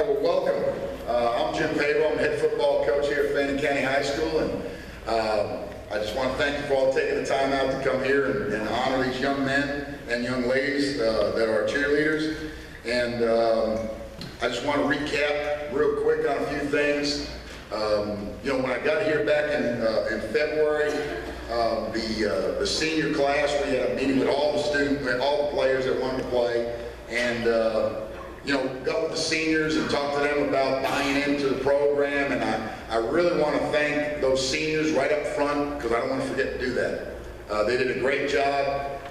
well, welcome. I'm Jim Pavao. I'm the head football coach here at Fannin County High School, and I just want to thank you for all taking the time out to come here and honor these young men and young ladies that are cheerleaders. And I just want to recap real quick on a few things. You know, when I got here back in February, the senior class, we had a meeting with all the players that wanted to play, and you know, got with the seniors and talked to them about buying into the program. And I really want to thank those seniors right up front, because I don't want to forget to do that. They did a great job,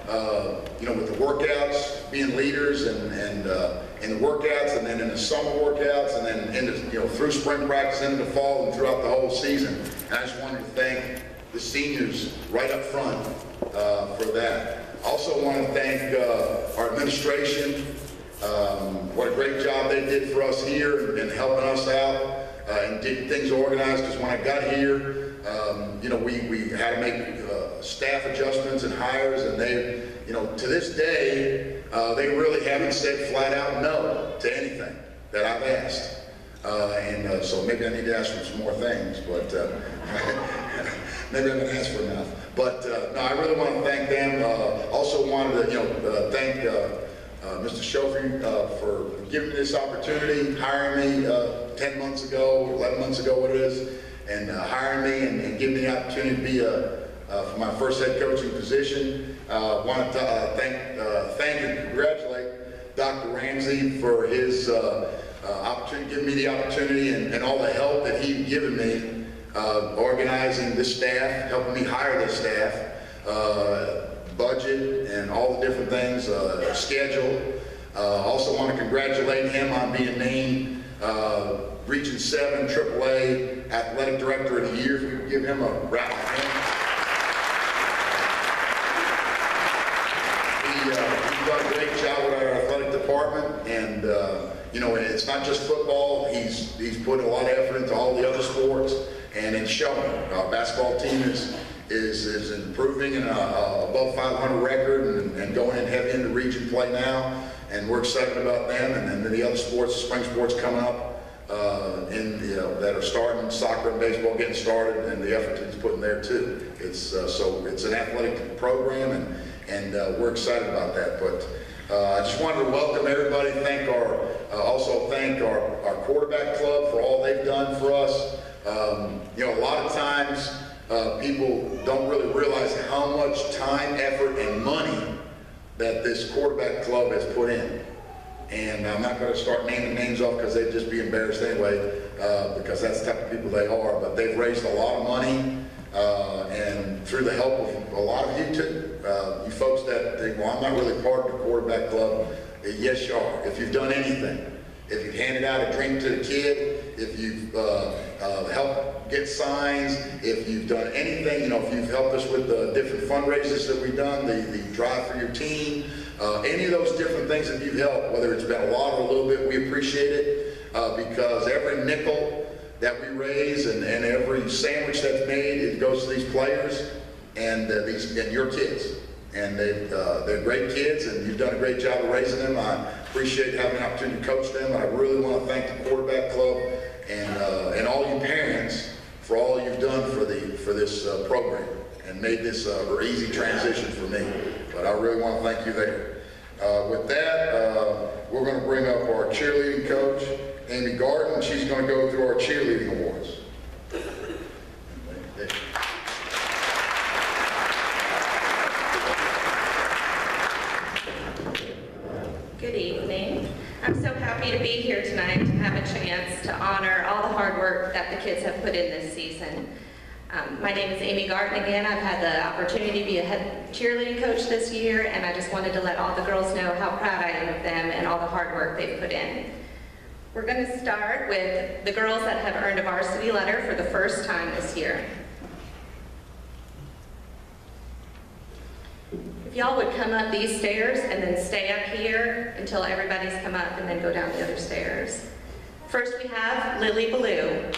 you know, with the workouts, being leaders, and in the workouts, and then in the summer workouts, and then into, you know, through spring practice, into the fall, and throughout the whole season. And I just wanted to thank the seniors right up front for that. Also want to thank our administration. What a great job they did for us here and helping us out and get things organized. Because when I got here, you know, we had to make staff adjustments and hires, and they, you know, to this day, they really haven't said flat out no to anything that I've asked. So maybe I need to ask for some more things, but maybe I haven't asked for enough. But no, I really want to thank them. Also wanted to, you know, thank Mr. Shofry for giving me this opportunity, hiring me 10 months ago, 11 months ago, what it is, and hiring me and giving me the opportunity to be for my first head coaching position. Want to thank and congratulate Dr. Ramsey for his opportunity, giving me the opportunity and all the help that he's given me, organizing this staff, helping me hire this staff, budget and all the different things, schedule. Also want to congratulate him on being named Region 7 AAA Athletic Director of the Year. If we could give him a round of applause. He's done a great job with our athletic department, and you know, it's not just football. He's put a lot of effort into all the other sports, and it's showing. Our basketball team is improving and above 500 record and going in heavy into region play now, and we're excited about them. And then the other sports, spring sports coming up that are starting, soccer and baseball getting started, and the effort he's putting there too. It's so it's an athletic program, and we're excited about that. But I just wanted to welcome everybody. Also thank our quarterback club for all they've done for us. You know, a lot of times people don't really realize how much time, effort, and money that this quarterback club has put in. And I'm not going to start naming names off because they'd just be embarrassed anyway, because that's the type of people they are. But they've raised a lot of money, and through the help of a lot of you too. You folks that think, well, I'm not really part of the quarterback club. Yes, you are. If you've done anything, if you've handed out a drink to the kid, if you've helped get signs, if you've done anything, you know, if you've helped us with the different fundraisers that we've done, the drive for your team, any of those different things that you've helped, whether it's been a lot or a little bit, we appreciate it, because every nickel that we raise and every sandwich that's made, it goes to these players and your kids. And they're great kids, and you've done a great job of raising them. I appreciate having the opportunity to coach them. I really want to thank the quarterback club and all you parents for all you've done for this program and made this an easy transition for me. But I really want to thank you there. With that, we're going to bring up our cheerleading coach, Amy Garden. She's going to go through our cheerleading awards. Good evening. I'm so happy to be here tonight to have a chance to honor all the hard work that the kids have put in this season. My name is Amy Garten again. I've had the opportunity to be a head cheerleading coach this year, and I just wanted to let all the girls know how proud I am of them and all the hard work they've put in. We're going to start with the girls that have earned a varsity letter for the first time this year. If y'all would come up these stairs and then stay up here until everybody's come up, and then go down the other stairs. First we have Lily Ballou.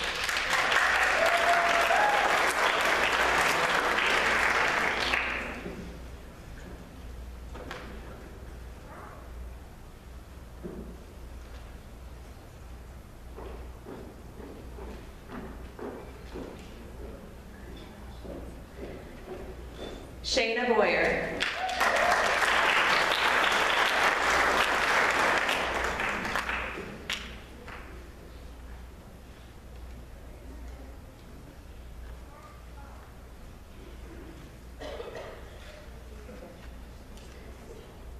Shayna Boyer.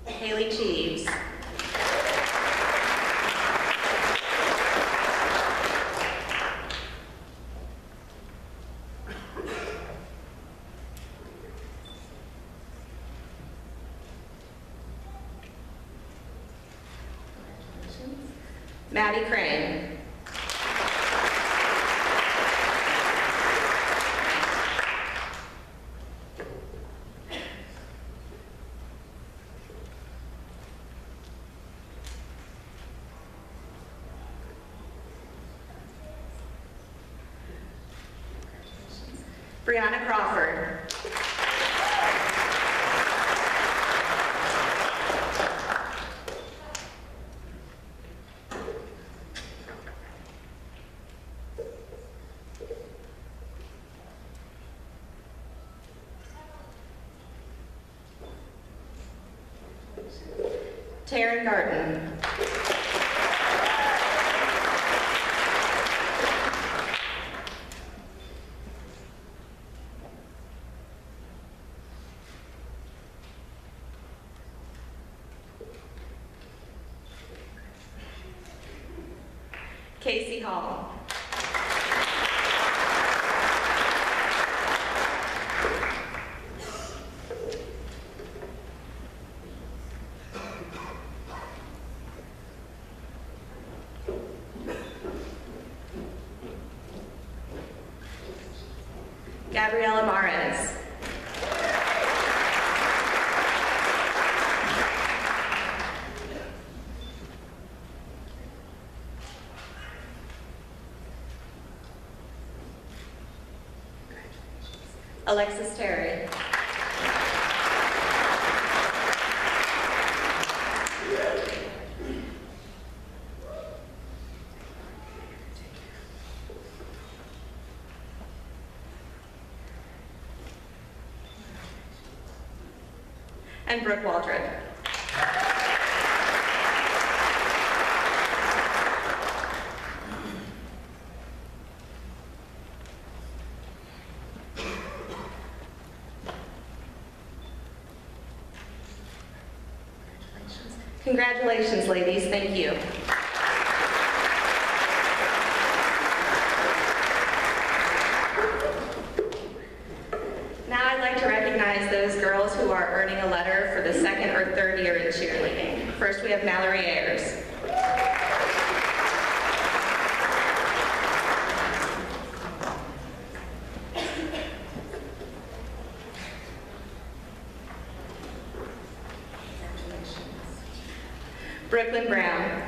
Haley Cheeves. Maddie Crane. Brianna Crawford. Taryn Garten. Casey Hall. Gabriela Mares. Alexis Terry. And Brooke Waldron. Congratulations, ladies. Thank you. Now I'd like to recognize those girls who are earning a letter for the second or third year in cheerleading. First, we have Mallory Ayers. Brooklyn Brown.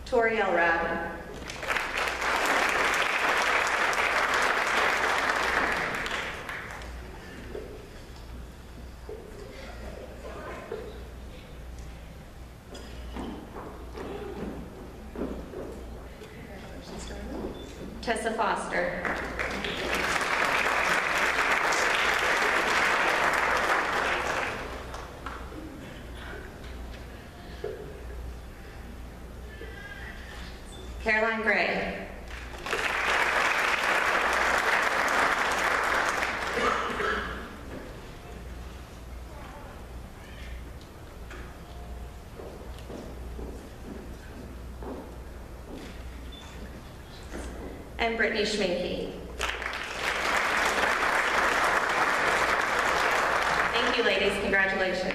Tori Elrod. Tessa Foster. Caroline Gray. And Brittany Schminke. Thank you, ladies. Congratulations.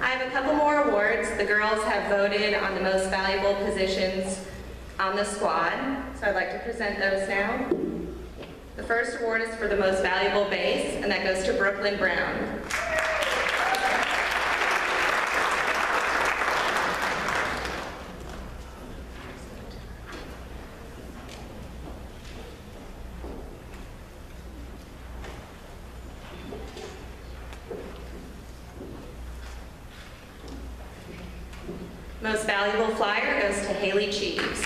I have a couple more awards. The girls have voted on the most valuable positions on the squad, so I'd like to present those now. The first award is for the most valuable base, and that goes to Brooklyn Brown. Most valuable flyer goes to Haley Cheeves.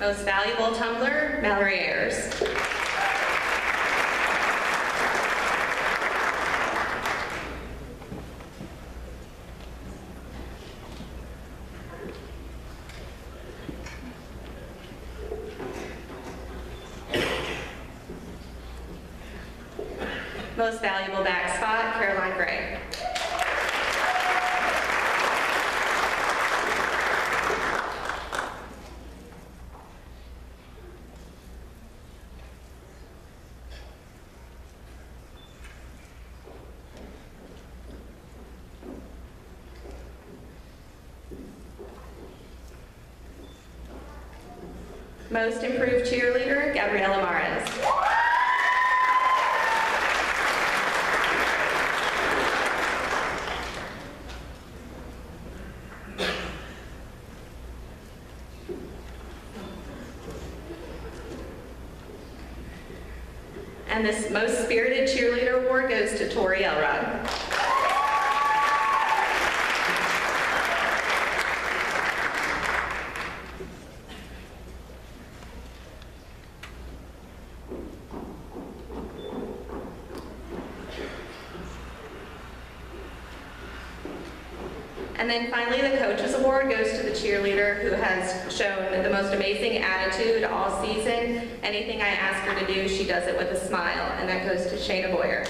Most valuable tumbler, Mallory Ayers. Most valuable back spot, Caroline Gray. Most improved cheerleader, Gabriela Mares. And this most spirited cheerleader award goes to Tori Elrod. And then finally, the Coaches Award goes to the cheerleader who has shown the most amazing attitude all season. Anything I ask her to do, she does it with a smile, and that goes to Shayna Boyer.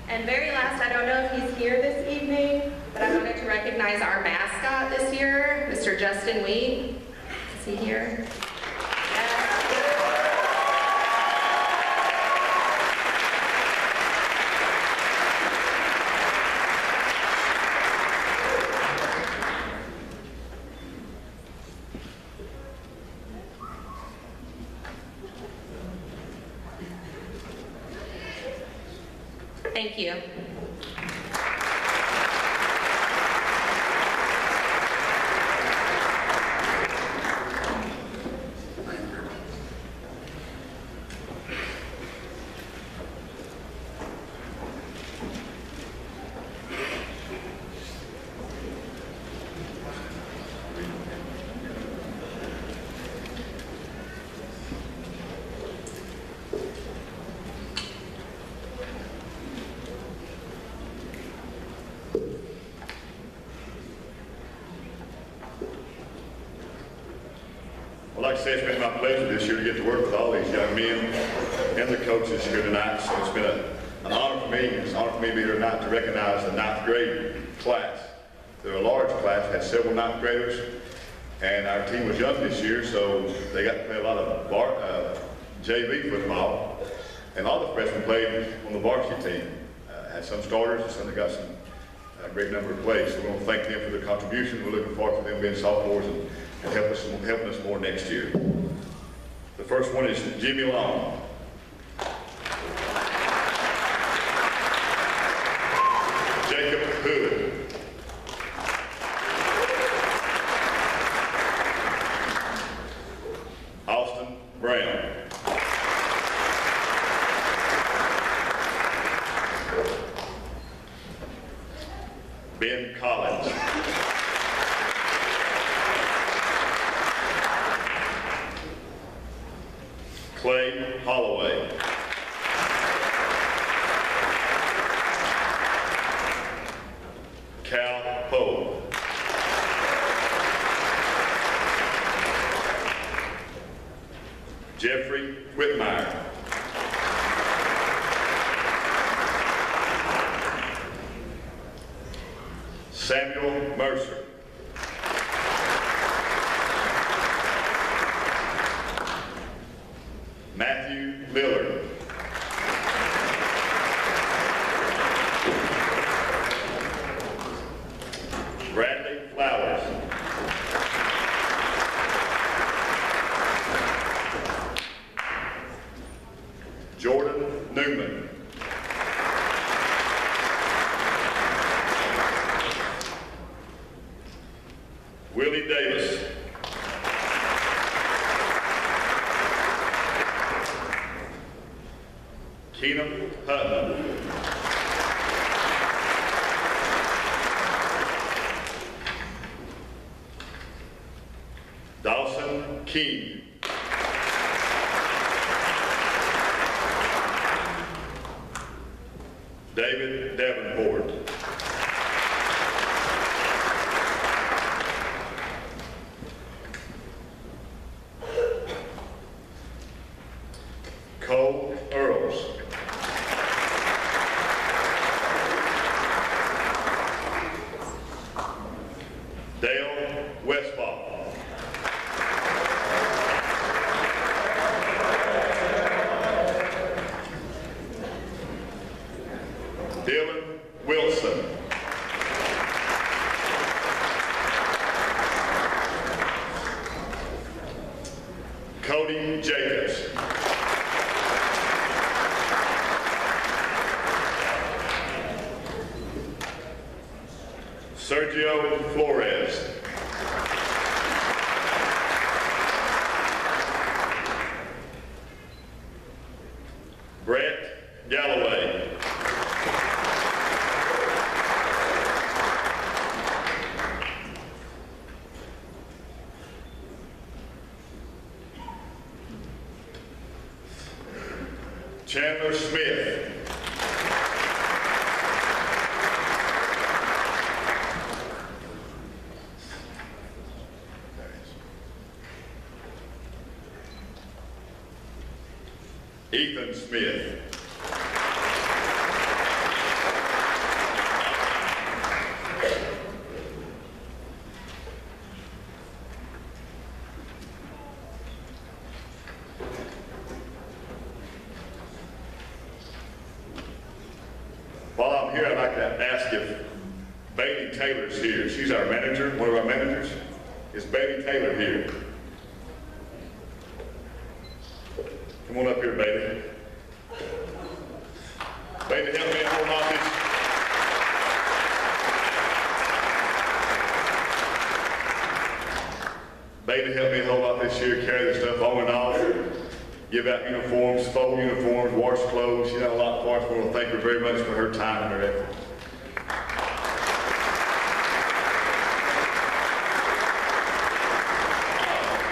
And very last, I don't know if he's here this evening, but I wanted to recognize our mascot this year, Mr. Justin Wheat. Is he here? Thank you. I'd like to say it's been my pleasure this year to get to work with all these young men and the coaches here tonight. So it's been an honor for me. It's an honor for me to be here tonight to recognize the 9th grade class. They're a large class, had several 9th graders, and our team was young this year, so they got to play a lot of JV football, and all the freshmen played on the varsity team. Had some starters and some that got some great number of plays. So we want to thank them for their contribution. We're looking forward to them being sophomores and helping us more next year. The first one is Jimmy Long. Jacob Hood. Austin Brown. Ben Collins. Clay Holloway. Cal Poe. Jeffrey Whitmire. Samuel Mercer. Matthew Miller. Newman. Willie Davis. Keenan Hutton. Dawson King. David Davenport. Cole Earls. Dale Westfall. Dylan Wilson. Cody Jacobs. Sergio Flores. Brett Galloway. Chandler Smith. Ethan Smith. While I'm here, I'd like to ask if Bailey Taylor's here. She's our manager, one of our managers. Is Bailey Taylor here? Come on up here, Bailey. Bailey, help me hold on this. Bailey, help me hold out this year, carry this stuff on and off. Give out uniforms, fold uniforms, wash clothes. She done a lot for us. We want to thank her very much for her time and her effort.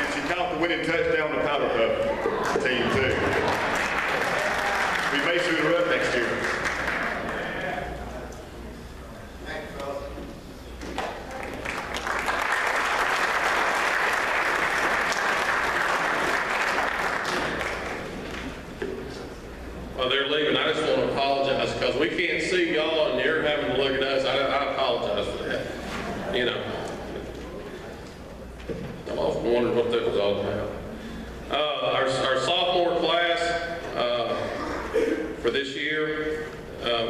And she caught the winning touchdown to Powder Puff team too. We may suit her up next year. While they're leaving, I just want to apologize because we can't see y'all and you're having to look at us. I apologize for that. You know, I've often wondered what that was all about. Our sophomore class for this year,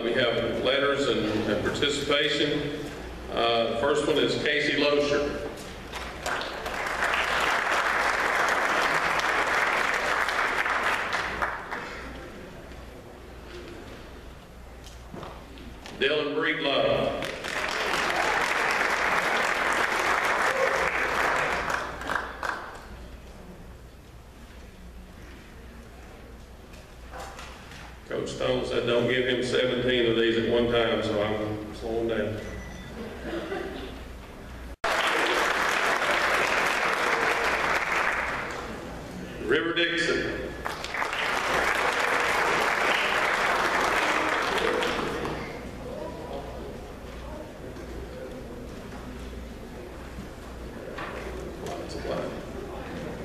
we have letters and participation. The first one is Casey Loescher. Dylan Breedlove. Coach Stone said don't give him 17 of these at one time, so I'm slowing down. River Dixon.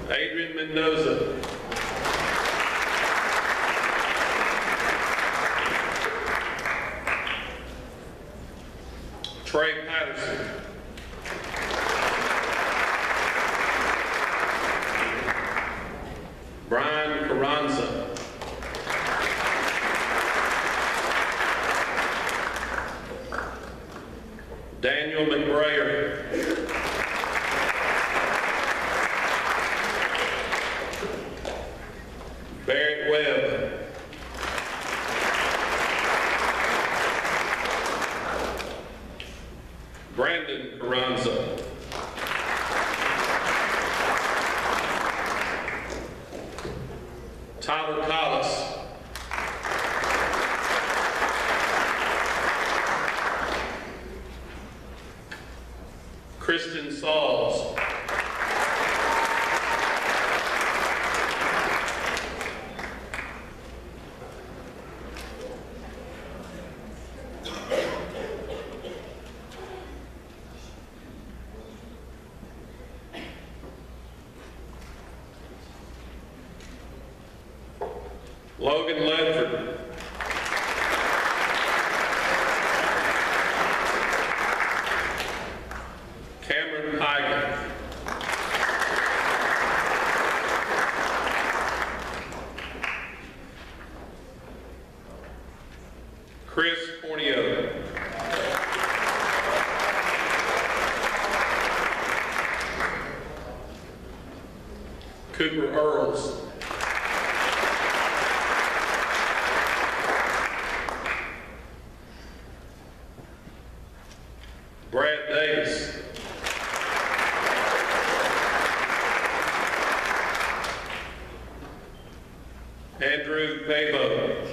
Adrian Mendoza. Trey Patterson. Brian Carranza. Daniel McBrayer. Barrett Webb. Brandon Carranza. Tyler Collis. Kristen Sauls. Logan Ledford. Cameron Hygen. Chris Corneo. Cooper Earls. Brad Davis. Andrew Pavao.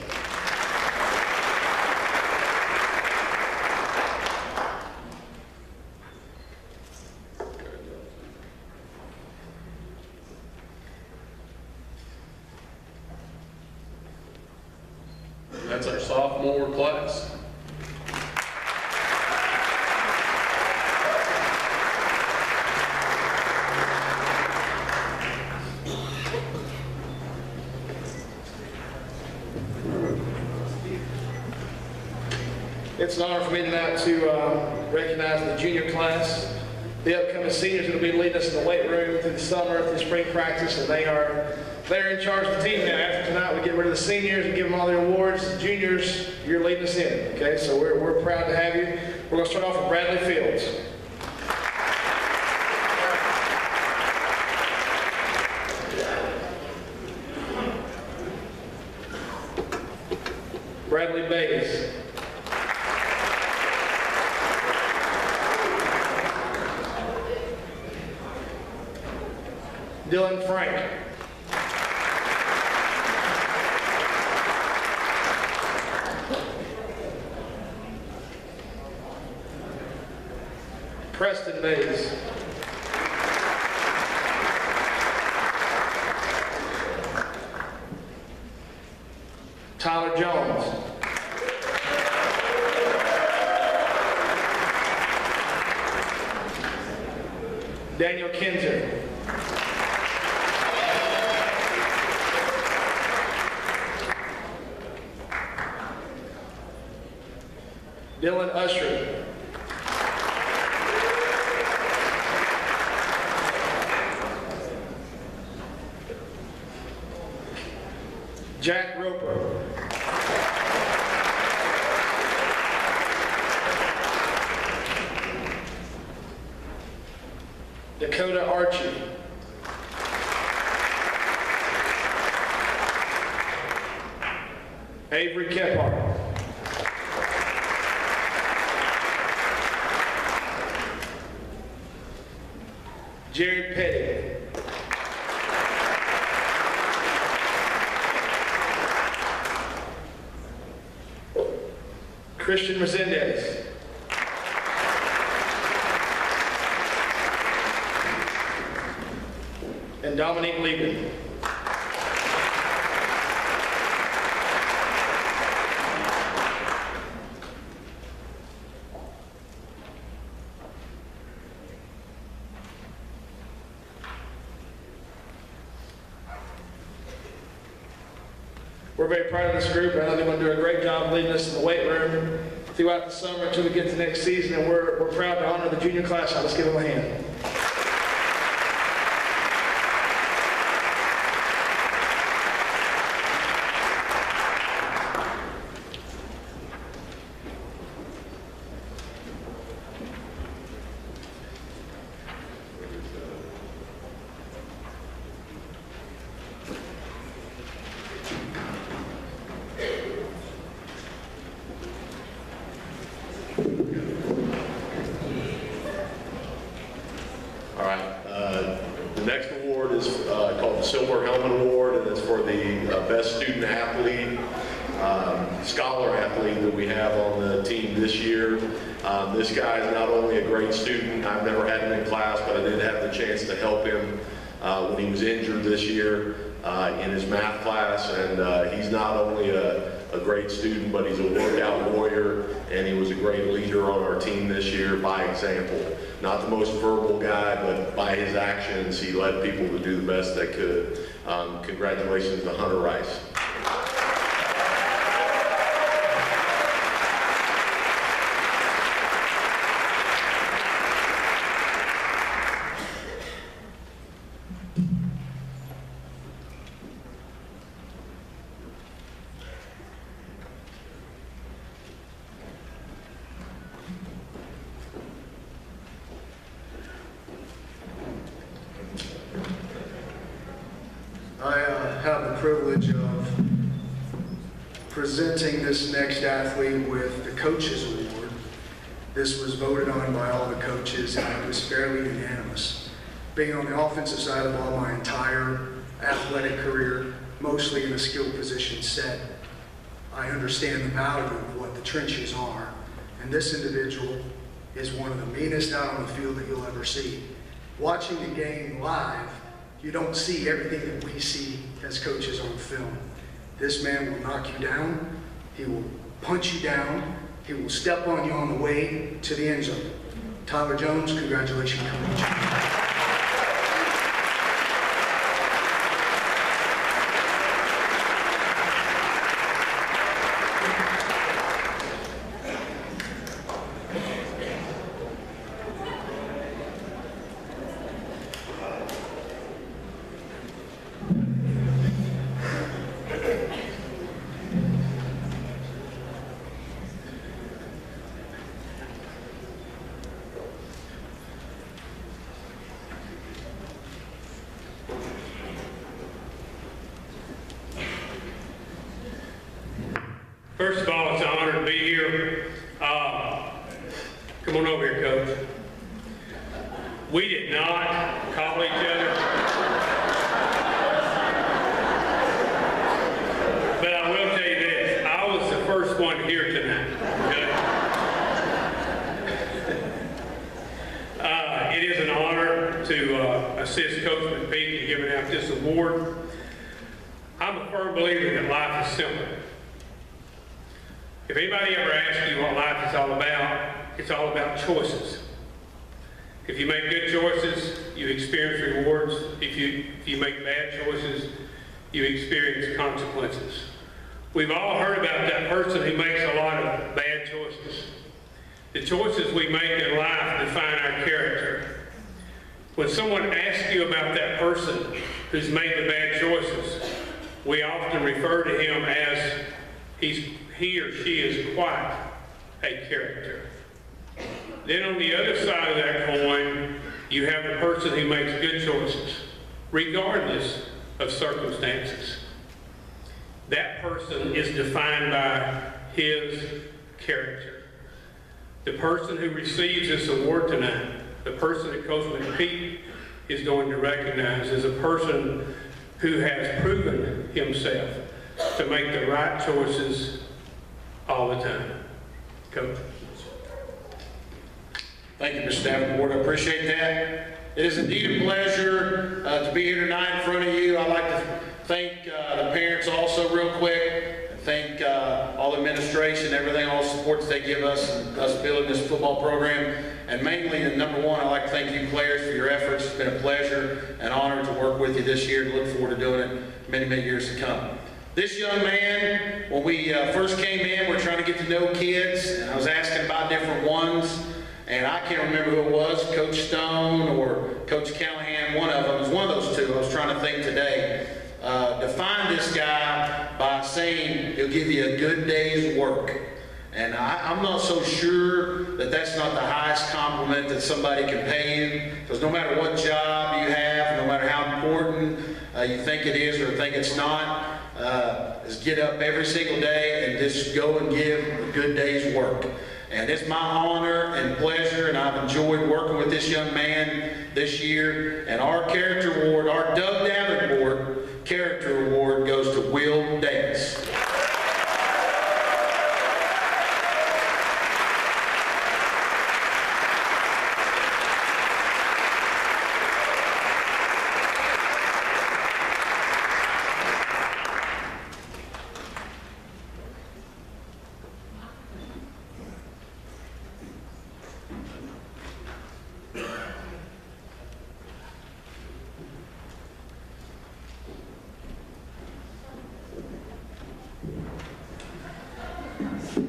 That's our sophomore class. It's an honor for me tonight to recognize the junior class, the upcoming seniors that will be leading us in the weight room through the summer, through spring practice, and they're in charge of the team now. After tonight, we get rid of the seniors and give them all their awards. The juniors, you're leading us in, okay? So we're proud to have you. We're going to start off with Bradley Fields. Bradley Bays. Dylan Frank. Preston Bays. Tyler Jones. Daniel Kinzer. Dylan Usher. Jack Roper. Dakota Archie. Avery Kephart. Jared Petty. Christian Resendez. And Dominique Lieben. We're very proud of this group. I know they're going to do a great job leading us in the weight room throughout the summer until we get to next season, and we're proud to honor the junior class. Let's give them a hand. scholar athlete that we have on the team this year. This guy is not only a great student. I've never had him in class, but I did have the chance to help him when he was injured this year in his math class. And he's not only a great student, but he's a workout warrior, and he was a great leader on our team this year by example. Not the most verbal guy, but by his actions, he led people to do the best they could. Congratulations to Hunter Rice. I have the privilege of presenting this next athlete with the Coaches Award. This was voted on by all the coaches, and it was fairly unanimous. Being on the offensive side of the ball my entire athletic career, mostly in a skilled position set, I understand the value of what the trenches are. And this individual is one of the meanest out on the field that you'll ever see. Watching the game live, you don't see everything that we see as coaches on film. This man will knock you down. He will punch you down. He will step on you on the way to the end zone. Tyler Jones, congratulations, Coach. First of all, it's an honor to be here. Come on over here, Coach. We did not call each other. But I will tell you this, I was the first one here tonight. Okay? It is an honor to assist Coach McPeak in giving out this award. I'm a firm believer that life is simple. If anybody ever asks you what life is all about, it's all about choices. If you make good choices, you experience rewards. If you make bad choices, you experience consequences. We've all heard about that person who makes a lot of bad choices. The choices we make in life define our character. When someone asks you about that person who's made the bad choices, we often refer to him as he or she is quite a character. Then on the other side of that coin, you have the person who makes good choices, regardless of circumstances. That person is defined by his character. The person who receives this award tonight, the person that Coach McPeak is going to recognize, is a person who has proven himself to make the right choices all the time. Coach. Thank you, Mr. Davenport. I appreciate that. It is indeed a pleasure to be here tonight in front of you. I'd like to thank the parents also real quick. Thank all the administration, everything, all the support that they give us and us building this football program. And mainly, and number one, I'd like to thank you players for your efforts. It's been a pleasure and honor to work with you this year. To look forward to doing it many, many years to come. This young man, when we first came in, we're trying to get to know kids, and I was asking about different ones, and I can't remember who it was, Coach Stone or Coach Callahan, one of them. It was one of those two. I was trying to think today. Define this guy by saying he'll give you a good day's work. And I'm not so sure that that's not the highest compliment that somebody can pay you, because no matter what job you have, no matter how important you think it is or think it's not, is get up every single day and just go and give a good day's work. And it's my honor and pleasure, and I've enjoyed working with this young man this year. And our character award, our Doug Davenport Character Award, goes to Will Davis. We're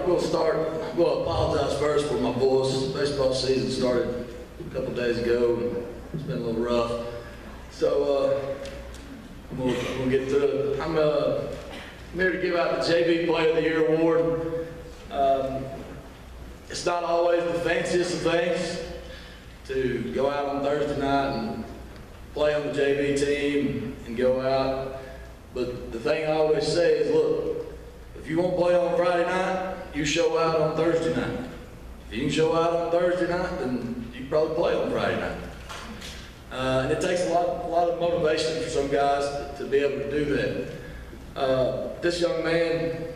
going to start, I'm going to apologize first for my voice. Baseball season started a couple days ago, and it's been a little rough. So we'll get through it. I'm here to give out the JV Player of the Year award. It's not always the fanciest of things to go out on Thursday night and play on the JV team and go out. But the thing I always say is, look, if you want to play on Friday night, you show out on Thursday night. If you can show out on Thursday night, then you can probably play on Friday night. And it takes a lot of motivation for some guys to be able to do that. This young man,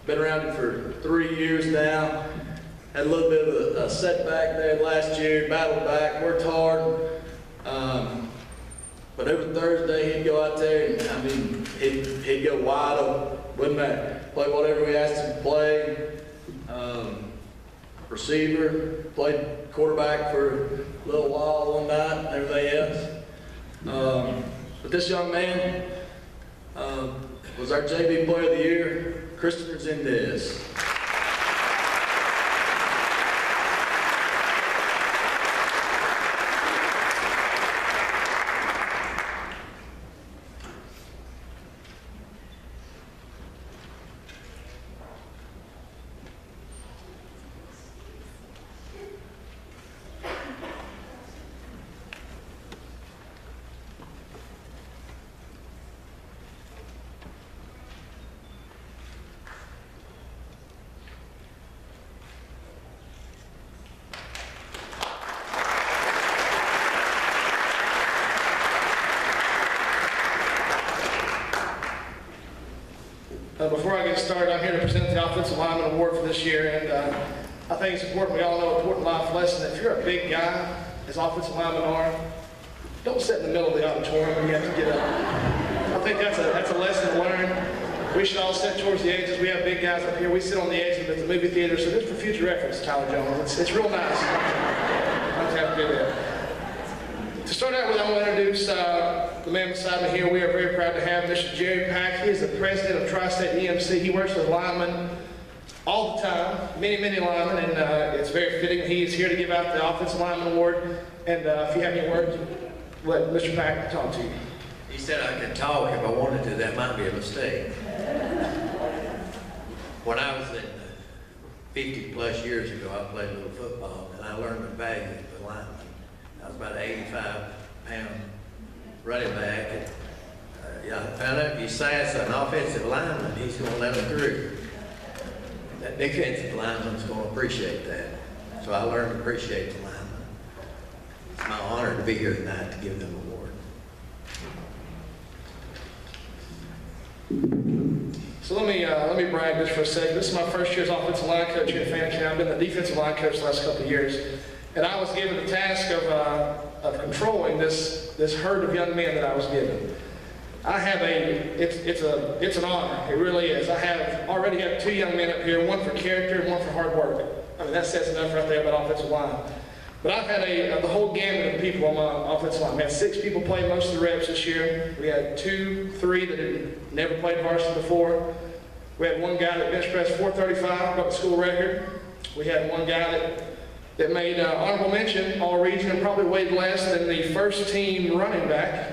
been around it for 3 years now. Had a little bit of a setback there last year, battled back, worked hard. But every Thursday he'd go out there and, I mean, he'd go wide open, wouldn't matter. Play whatever we asked him to play. Receiver, played quarterback for a little while one night and everything else. But this young man was our JV Player of the Year, Christopher Zendez. Before I get started, I'm here to present the Offensive Lineman Award for this year, and I think it's important. We all know an important life lesson. If you're a big guy, as offensive linemen are, don't sit in the middle of the auditorium when you have to get up. I think that's a lesson to learn. We should all sit towards the edges. We have big guys up here. We sit on the edges of the movie theater, so just for future reference, Tyler Jones, it's real nice. I'm happy to do that. To start out with, I want to introduce the man beside me here. We are very proud to have Mr. Jerry Pack. He is the president of Tri-State EMC. He works with linemen all the time, many linemen, and it's very fitting. He is here to give out the Offensive Lineman Award. And if you have any words, let Mr. Pack talk to you. He said I could talk if I wanted to. That might be a mistake. When I was in 50 plus years ago, I played a little football, and I learned the value of the lineman. I was about an 85-pound running back. And, I found out if you sass an offensive lineman, he's going to let him through. That defensive lineman's going to appreciate that. So I learned to appreciate the lineman. It's my honor to be here tonight to give them an award. So let me brag just for a second. This is my first year as offensive line coach here at Fannin County. I've been the defensive line coach the last couple of years. And I was given the task of controlling this herd of young men that I was given. I have it's an honor. It really is. I already have 2 young men up here, one for character and one for hard work. I mean, that says enough right there about offensive line. But I've had the whole gamut of people on my offensive line. We had 6 people play most of the reps this year. We had 2, 3 that had never played varsity before. We had 1 guy that bench pressed 435, broke the school record. We had 1 guy that made honorable mention, all region, and probably weighed less than the first team running back,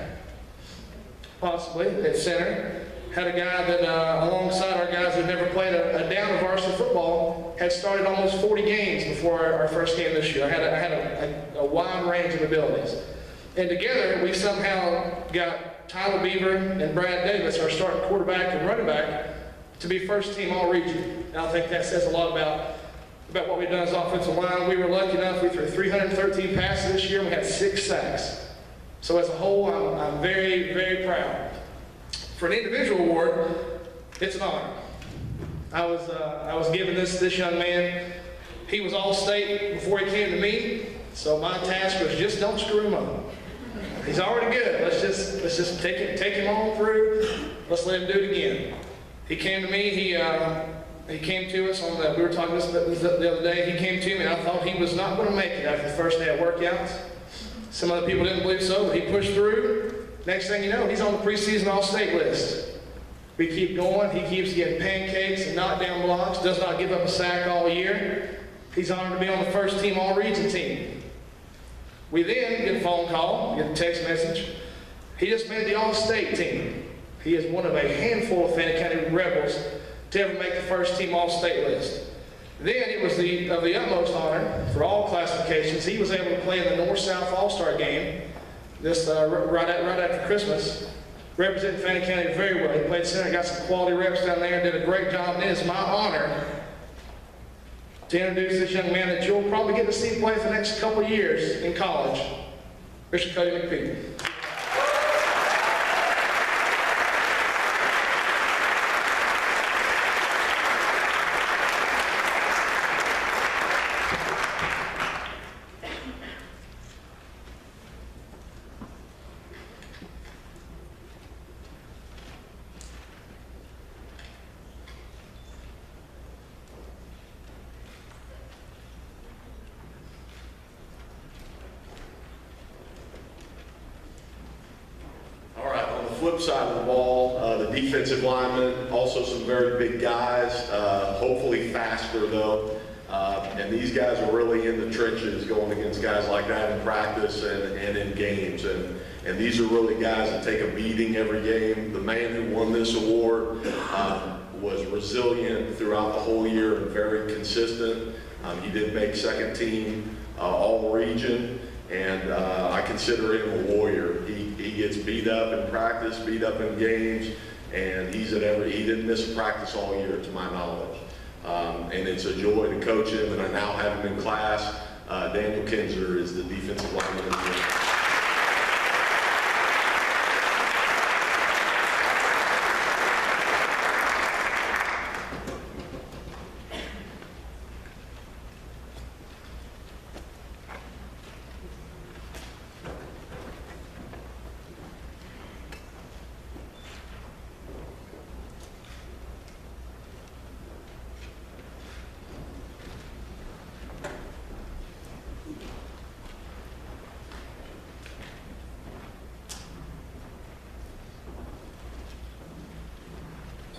possibly, at center. Had a guy that, alongside our guys that never played a down of varsity football, had started almost 40 games before our first game this year. I had a wide range of abilities. And together, we somehow got Tyler Beaver and Brad Davis, our starting quarterback and running back, to be first team all region. And I think that says a lot about what we've done as offensive line. We were lucky enough, we threw 313 passes this year, and we had 6 sacks. So as a whole, I'm very, very proud. For an individual award, it's an honor. I was given this young man. He was all-state before he came to me, so my task was just don't screw him up. He's already good. Let's just take him on through. Let's let him do it again. He came to me. He came to us we were talking about this the other day. He came to me, and I thought he was not going to make it after the first day of workouts. Some other people didn't believe so, but he pushed through. Next thing you know, he's on the preseason All-State list. We keep going. He keeps getting pancakes and knockdown blocks, does not give up a sack all year. He's honored to be on the first team All-Region team. We then get a phone call, get a text message. He just made the All-State team. He is one of a handful of Fannin County Rebels to ever make the first team All-State list. Then it was of the utmost honor for all classifications. He was able to play in the North-South All-Star game this right after Christmas, representing Fannin County very well. He played center, got some quality reps down there, did a great job. And it is my honor to introduce this young man that you'll probably get to see play for the next couple of years in college, Mr. Cody McPhee. Flip side of the ball, the defensive linemen, also some very big guys, hopefully faster though. And these guys are really in the trenches going against guys like that in practice and in games. And these are really guys that take a beating every game. The man who won this award was resilient throughout the whole year and very consistent. He did make second team All-Region. And I consider him a warrior. He gets beat up in practice, beat up in games, and he didn't miss a practice all year to my knowledge. And it's a joy to coach him, and I now have him in class. Daniel Kinzer is the defensive lineman.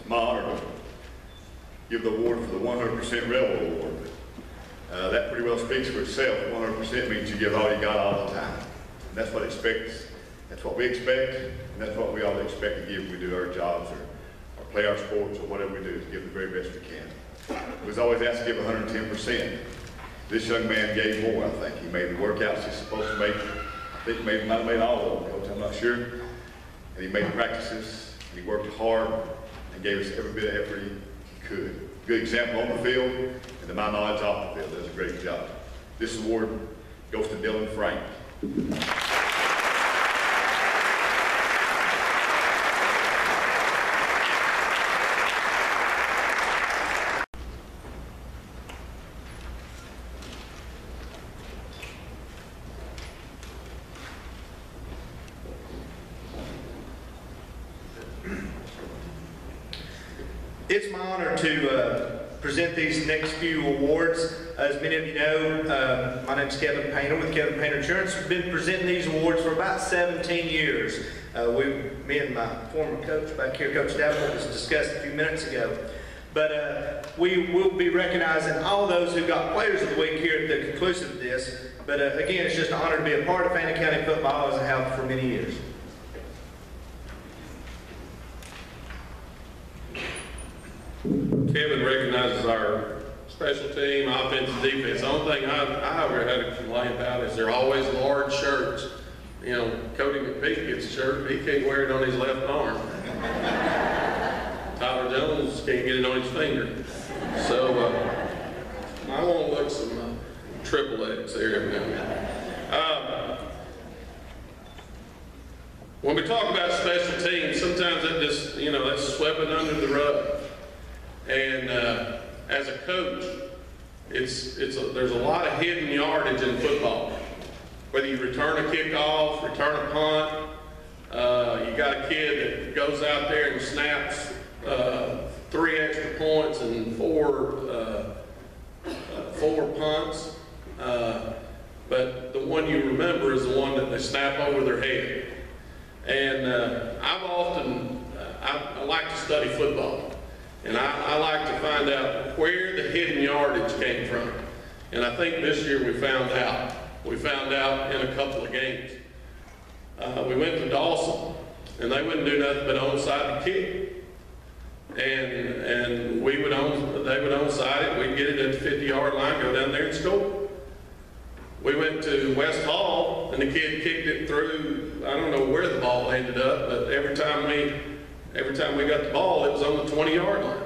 My honor to give the award for the 100% Rebel Award. That pretty well speaks for itself. 100% means you give all you got all the time. And that's what that's what we expect, and that's what we all expect to give when we do our jobs or play our sports or whatever we do, to give the very best we can. We was always asked to give 110%. This young man gave more, I think. He made the workouts he's supposed to make. I think he might have made all of them, Coach, I'm not sure. And he made the practices, and he worked hard, and gave us every bit of effort he could. Good example on the field, and to my knowledge off the field, does a great job. This award goes to Dylan Frank. It's my honor to present these next few awards. As many of you know, my name is Kevin Painter with Kevin Painter Insurance. We've been presenting these awards for about 17 years. Me and my former coach back here, Coach Davenport, was discussed a few minutes ago. But we will be recognizing all those who got Players of the Week here at the conclusion of this. But again, it's just an honor to be a part of Fannin County football, as I have for many years. Kevin recognizes our special team, offense, and defense. The only thing I ever had to complain about is they're always large shirts. You know, Cody McPhee gets a shirt, but he can't wear it on his left arm. Tyler Jones can't get it on his finger. So I want to look some triple X there. When we talk about special teams, sometimes that just, that's swept under the rug. And as a coach, there's a lot of hidden yardage in football. Whether you return a kickoff, return a punt, you got a kid that goes out there and snaps 3 extra points and four punts. but the one you remember is the one that they snap over their head. And I like to study football, and I like to find out where the hidden yardage came from. And I think this year we found out. We found out in a couple of games. We went to Dawson, and they wouldn't do nothing but onside the kick. And they would onside it, we'd get it at the 50-yard line, go down there and score. We went to West Hall, and the kid kicked it through, I don't know where the ball ended up, but every time we got the ball, it was on the 20-yard line.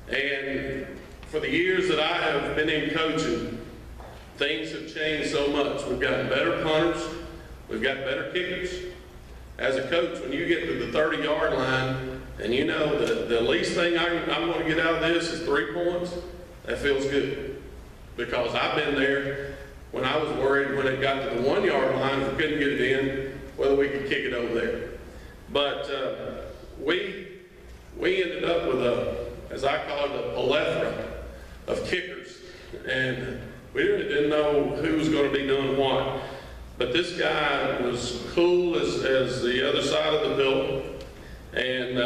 And for the years that I have been in coaching, things have changed so much. We've gotten better punters, we've got better kickers. As a coach, when you get to the 30-yard line, and you know the least thing I'm going to get out of this is 3 points, that feels good. Because I've been there when I was worried when it got to the 1-yard line, if we couldn't get it in, whether we could kick it over there. But we ended up with as I call it, a plethora of kickers. And we really didn't know who was going to be doing what. But this guy was cool as the other side of the building. And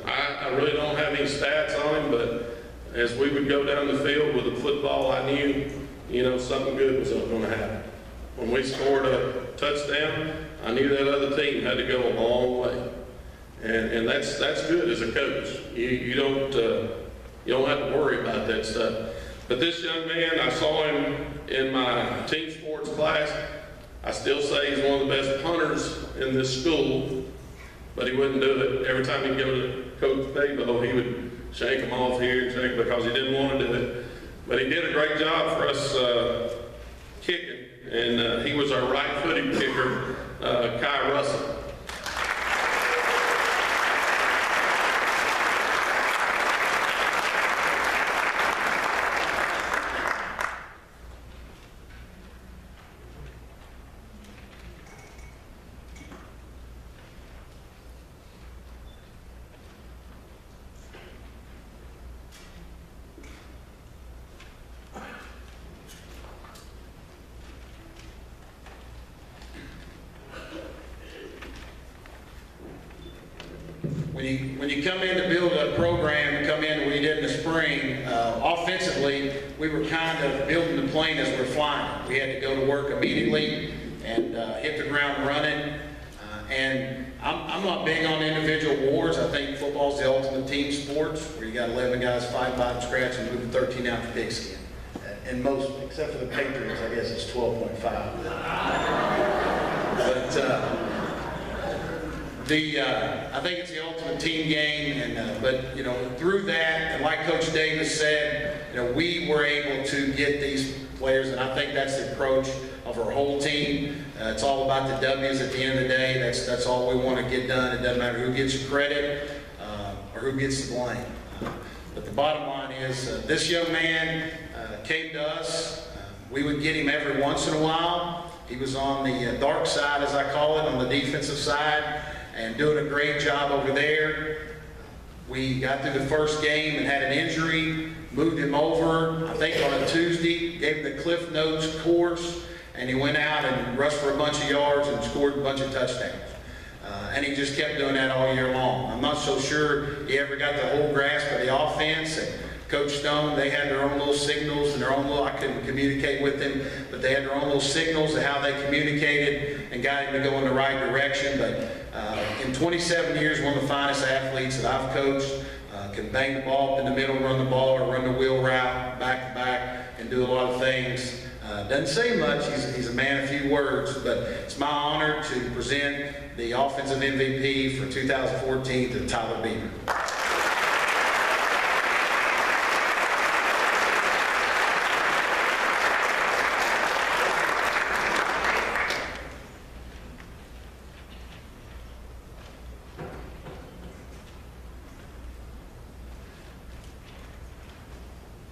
I really don't have any stats on him, but as we would go down the field with the football, I knew, something good was going to happen. When we scored a touchdown, I knew that other team had to go a long way. And that's good as a coach. You don't have to worry about that stuff. But this young man, I saw him in my team sports class. I still say he's one of the best punters in this school, but he wouldn't do it. Every time he'd go to Coach Pavao, he would shake him off here and shake because he didn't want to do it. But he did a great job for us kicking, and he was our right-footed kicker, Kai Russell. When you come in to build a program, come in we did in the spring, offensively, we were kind of building the plane as we're flying. We had to go to work immediately and hit the ground running. And I'm not big on individual awards. I think football's the ultimate team sports, where you got 11 guys fighting by the scratch and moving 13 out the pigskin. And most, except for the Patriots, I guess it's 12.5. But I think it's the ultimate team game, and but through that, and like Coach Davis said, we were able to get these players, and I think that's the approach of our whole team. It's all about the W's at the end of the day. That's all we want to get done. It doesn't matter who gets the credit or who gets the blame. But the bottom line is, this young man came to us. We would get him every once in a while. He was on the dark side, as I call it, on the defensive side, and doing a great job over there. We got through the first game and had an injury, moved him over, I think on a Tuesday, gave him the Cliff Notes course, and he went out and rushed for a bunch of yards and scored a bunch of touchdowns. And he just kept doing that all year long. I'm not so sure he ever got the whole grasp of the offense. And Coach Stone, they had their own little signals and their own little, I couldn't communicate with them, but they had their own little signals of how they communicated and got him to go in the right direction. But in 27 years, one of the finest athletes that I've coached, can bang the ball up in the middle, run the ball, or run the wheel route back to back, and do a lot of things. Doesn't say much, he's a man of few words, but it's my honor to present the offensive MVP for 2014 to Tyler Beaver.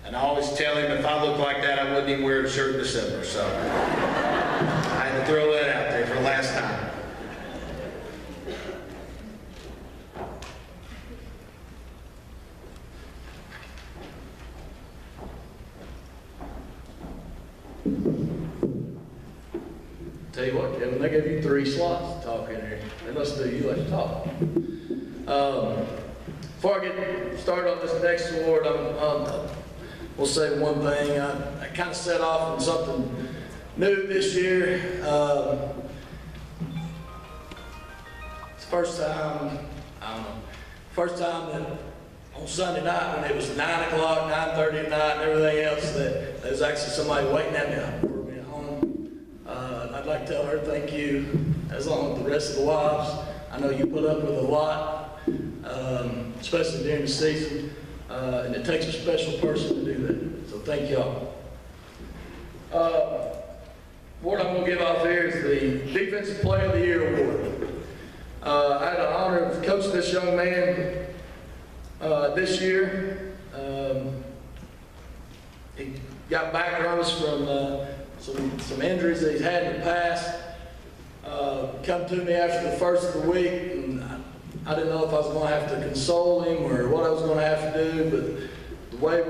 And I always tell him if I look like that, I wouldn't even wear the shirt in December. So I had to throw that out there for the last time. tell you what, Kevin, they gave you 3 slots to talk in here. They must do you like to talk. Before I get started on this next award, we'll say one thing. I kind of set off on something new this year. It's the first time, I don't know, first time that on Sunday night when it was 9 o'clock, 9:30 at night and everything else, that there was actually somebody waiting at me for me at home. I'd like to tell her thank you, as long as the rest of the wives. I know you put up with a lot, especially during the season, and it takes a special person to do that. So thank y'all. What I'm going to give off here is the Defensive Player of the Year award. I had the honor of coaching this young man this year. He got back rubs from some injuries that he's had in the past. Come to me after the first of the week, and I didn't know if I was going to have to console him or what I was going to have to do, but the way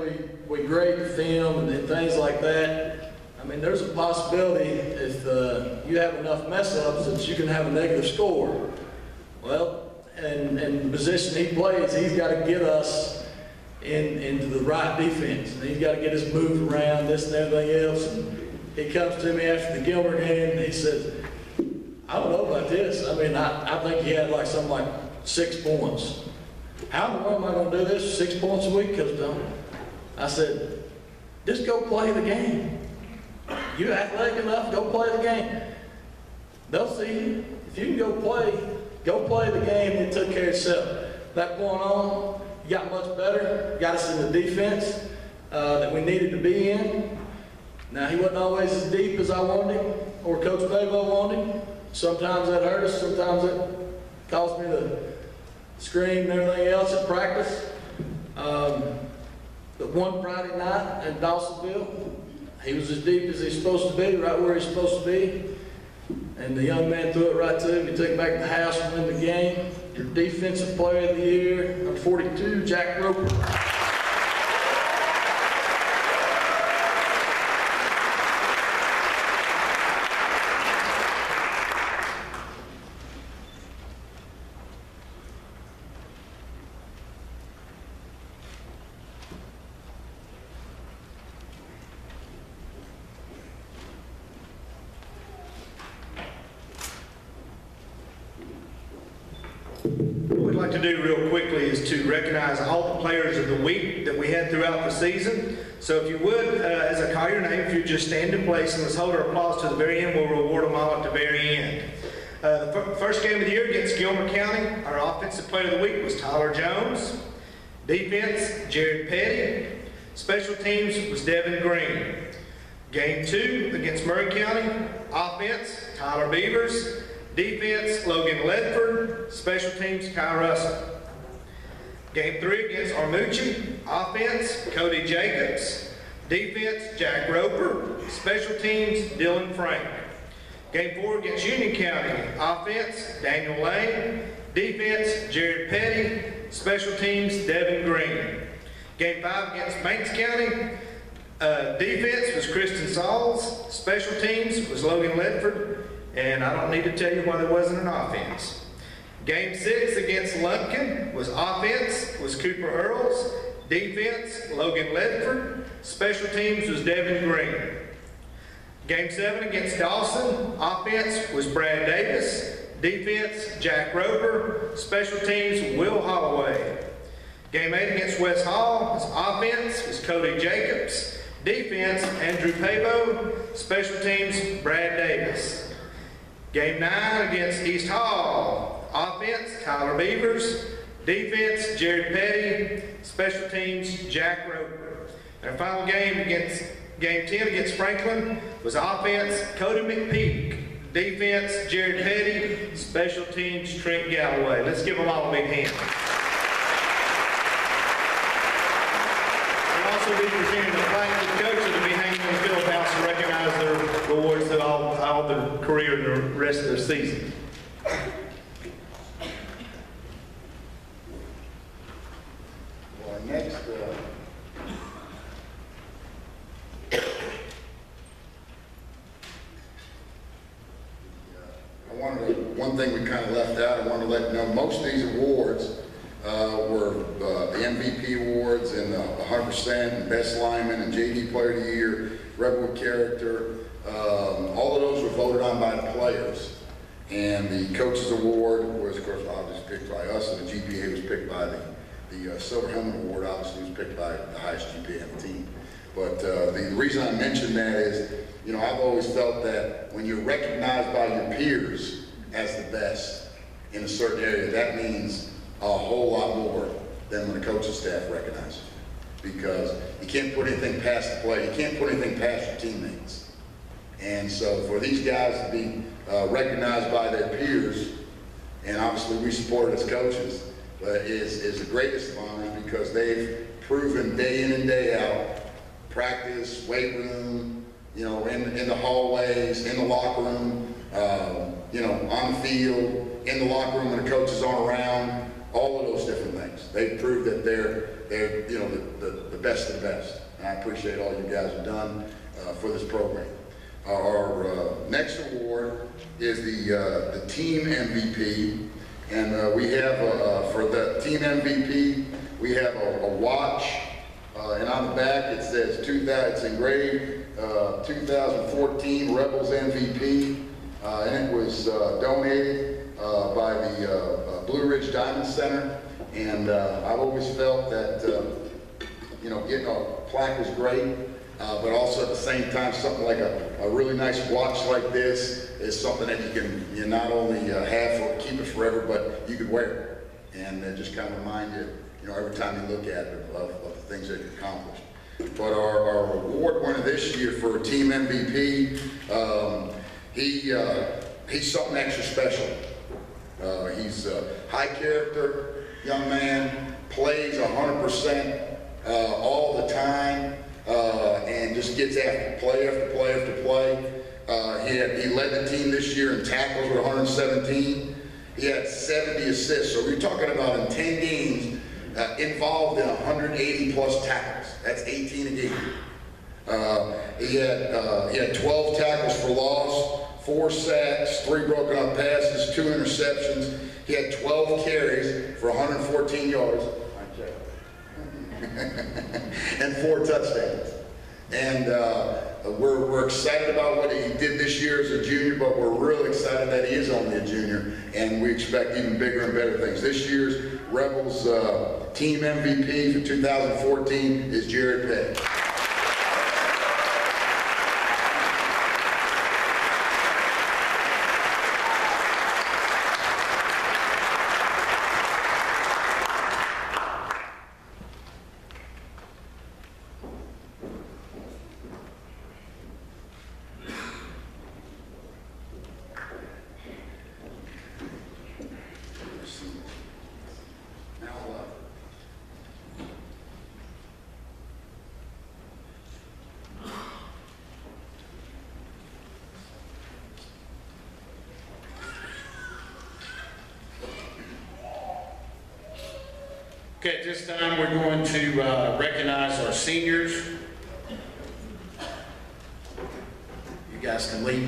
we grade the film and things like that, I mean, there's a possibility if you have enough mess-ups that you can have a negative score. Well, and the position he plays, he's got to get us into the right defense. And he's got to get us moved around, this and everything else. And he comes to me after the Gilmer game, and he says, I don't know about this. I mean, I think he had like something like 6 points. How in the world am I going to do this 6 points a week, Coach Don? I said, just go play the game. You're athletic enough, go play the game. They'll see you. If you can go play the game, it took care of itself. That point on, you got much better, got us in the defense that we needed to be in. Now, he wasn't always as deep as I wanted him, or Coach Pavao wanted him. Sometimes that hurt us, sometimes it caused me to scream and everything else at practice. But one Friday night in Dawsonville, he was as deep as he's supposed to be, right where he's supposed to be. And the young man threw it right to him. He took it back to the house and win the game. Your Defensive Player of the Year, number 42, Jack Roper. To do real quickly is to recognize all the players of the week that we had throughout the season. So if you would, as I call your name, if you just stand in place and let's hold our applause to the very end, we'll reward them all at the very end. The first game of the year against Gilmer County, our offensive player of the week was Tyler Jones. Defense, Jared Petty. Special teams was Devin Green. Game 2 against Murray County, offense, Tyler Beavers. Defense, Logan Ledford. Special teams, Kai Russell. Game 3 against Armucci. Offense, Cody Jacobs. Defense, Jack Roper. Special teams, Dylan Frank. Game 4 against Union County. Offense, Daniel Lane. Defense, Jared Petty. Special teams, Devin Green. Game 5 against Banks County. Defense was Kristen Sauls. Special teams was Logan Ledford. And I don't need to tell you why there wasn't an offense. Game 6 against Lumpkin was offense, was Cooper Earls. Defense, Logan Ledford. Special teams was Devin Green. Game 7 against Dawson, offense was Brad Davis. Defense, Jack Roper. Special teams, Will Holloway. Game 8 against West Hall, offense was Cody Jacobs. Defense, Andrew Pavao. Special teams, Brad Davis. Game 9 against East Hall. Offense, Tyler Beavers. Defense, Jared Petty. Special teams, Jack Roper. And our final game against Game 10 against Franklin was offense, Cody McPeak. Defense, Jared Petty. Special teams, Trent Galloway. Let's give them all a big hand. We'll also be presenting the plaque to the coaches to be hanging in the field house to recognize their awards through all their career and the rest of their season. Well, next, one thing we kind of left out, I want to let you know, most of these awards were the MVP awards and 100% and Best Lineman and JV Player of the Year, Rebel Character. All of those were voted on by the players. And the Coaches Award was, of course, obviously picked by us, and the GPA was picked by the Silver Helmet Award, obviously, was picked by the highest GPA on the team. But the reason I mentioned that is, you know, I've always felt that when you're recognized by your peers as the best in a certain area, that means a whole lot more than when the coaching staff recognizes you. Because you can't put anything past the player, you can't put anything past your teammates. And so for these guys to be recognized by their peers, and obviously we support it as coaches, is the greatest of honors because they've proven day in and day out, practice, weight room, you know, in the hallways, in the locker room, you know, on the field, in the locker room when the coaches aren't around, all of those different things. They've proved that they're you know, the best of the best. And I appreciate all you guys have done for this program. Our next award is the team MVP, and we have for the team MVP we have a watch, and on the back it says it's engraved 2014 Rebels MVP, and it was donated by the Blue Ridge Diamond Center, and I've always felt that you know, getting a plaque was great. But also at the same time, something like a really nice watch like this is something that you not only keep it forever, but you could wear it. And it just kind of remind you, you know, every time you look at it of the things that you accomplished. But our award winner this year for Team MVP, he's something extra special. He's a high character young man, plays 100% all the time. And just gets after play after play after play. He led the team this year in tackles with 117. He had 70 assists. So we're talking about in 10 games involved in 180 plus tackles. That's 18 a game. He had 12 tackles for loss, 4 sacks, 3 broken up passes, 2 interceptions. He had 12 carries for 114 yards. and 4 touchdowns. And we're excited about what he did this year as a junior, but we're really excited that he is only a junior, and we expect even bigger and better things. This year's Rebels team MVP for 2014 is Jared Petty. Okay, at this time we're going to recognize our seniors. You guys can leave.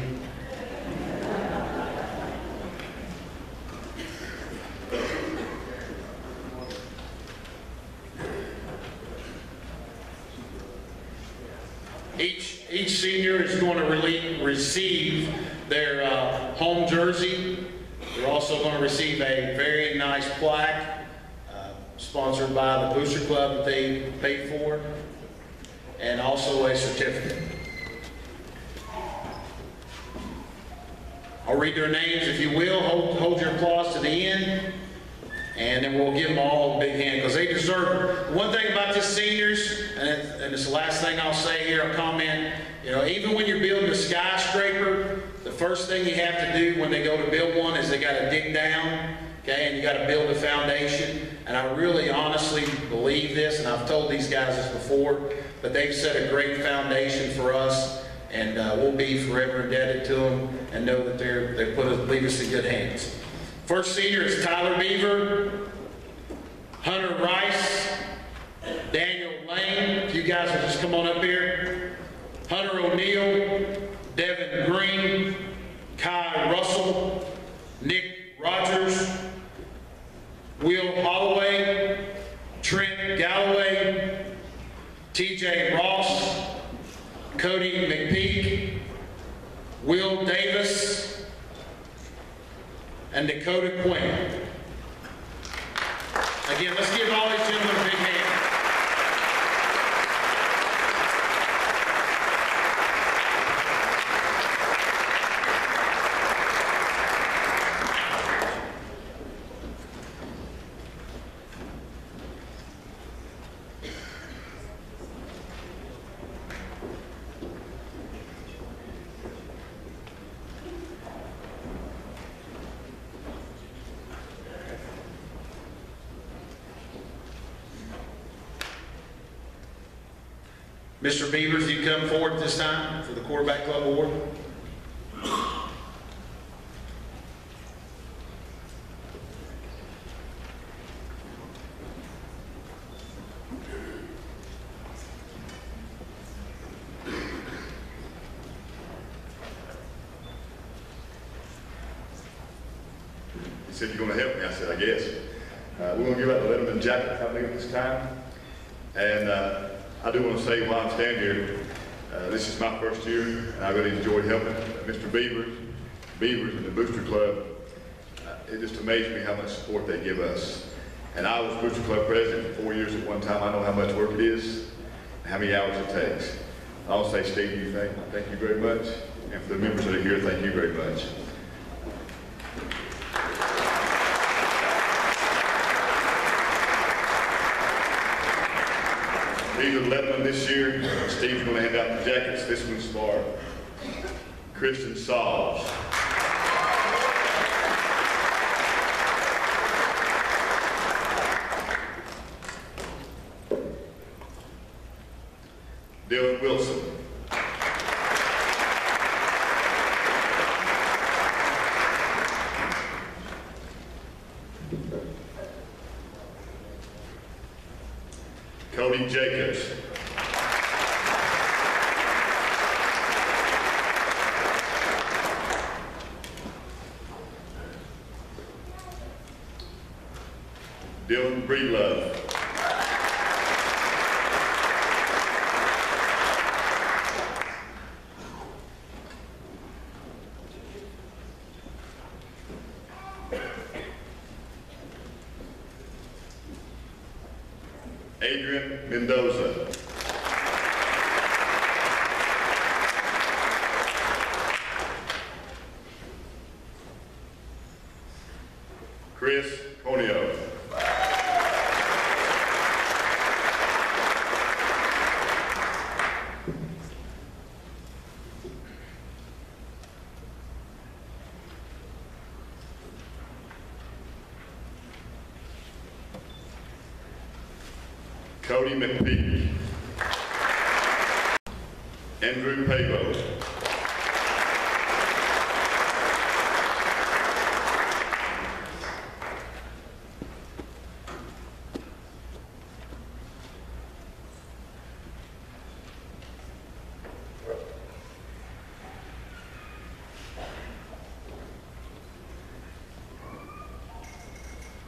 Each senior is going to receive their home jersey. They're also going to receive a very nice plaque sponsored by the Booster Club that they paid for, and also a certificate. I'll read their names if you will. Hold your applause to the end, and then we'll give them all a big hand because they deserve it. One thing about the seniors, and it's the last thing I'll say here, I'll comment, you know, even when you're building a skyscraper, the first thing you have to do when they go to build one is they got to dig down, okay, and you got to build a foundation. And I really honestly believe this, and I've told these guys this before, but they've set a great foundation for us, and we'll be forever indebted to them and know that they leave us in good hands. First senior is Tyler Beaver, Hunter Rice, Daniel Lane. If you guys will just come on up here. Hunter O'Neill, Devin Green, Kai Russell, Nick Rogers, Will Holloway, Trent Galloway, TJ Ross, Cody McPeak, Will Davis, and Dakota Quinn. Again, let's give all these gentlemen a big hand. Mr. Beavers, you come forward at this time for the Quarterback Club Award. He said, "You're going to help me?" I said, "I guess." We're going to give out the Letterman jacket, I believe, this time. And I do want to say while I'm standing here, this is my first year, and I really enjoyed helping Mr. Beavers and the Booster Club. It just amazed me how much support they give us. And I was Booster Club president for 4 years at one time. I know how much work it is and how many hours it takes. I'll say, Steve, thank you very much. And for the members that are here, thank you very much. These are 11 this year. Steve's going to hand out the jackets. This one's for Kristen Sauls. Dylan Wilson. Cody Jacobs. Dylan Breedlove. Adrian Mendoza. Chris Conio. Cody McPeak. Andrew Pavao.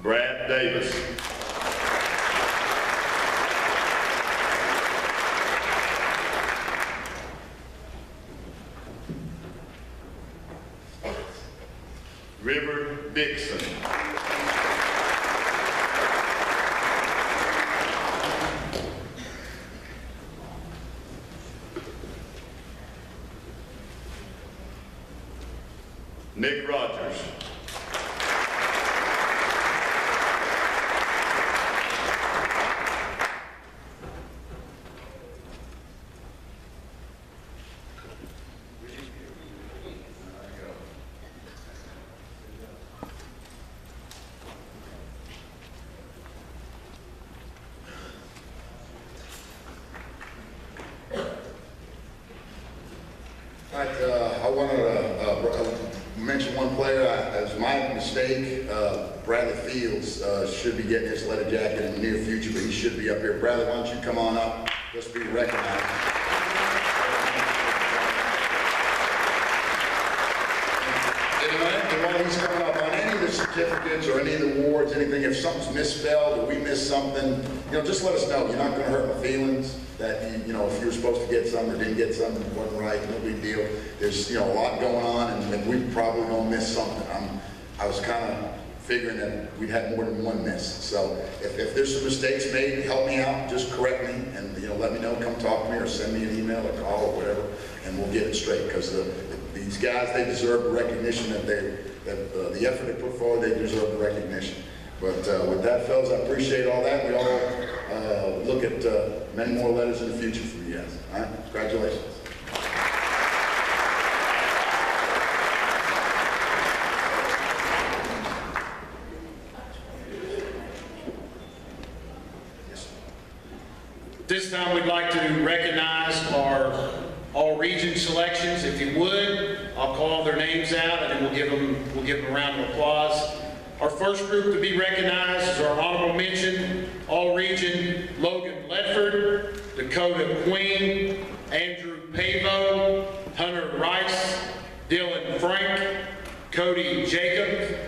Brad Davis. River Dixon. Nick Rogers. I want to mention one player. As my mistake, Bradley Fields should be getting his letter jacket in the near future, but he should be up here. Bradley, why don't you come on up? Just be recognized. And while he's coming up, on any of the certificates or any of the awards, anything, if something's misspelled or we missed something, just let us know. You're not gonna hurt my feelings that, if you were supposed to get something or didn't get something, it wasn't right, no big deal. There's, a lot going on and we probably gonna miss something. I was kind of figuring that we'd had more than one miss. So if there's some mistakes made, help me out, just correct me and, let me know, come talk to me or send me an email or call or whatever, and we'll get it straight. Because these guys, they deserve the recognition that the effort they put forward, they deserve the recognition. But with that, fellas, I appreciate all that. We all look at many more letters in the future from you guys. All right, congratulations. This time we'd like to recognize our all-region selections. If you would, I'll call their names out and then we'll give them a round of applause. Our first group to be recognized is our honorable mention, all-region Logan Ledford, Dakota Queen, Andrew Pavao, Hunter Rice, Dylan Frank, Cody Jacob,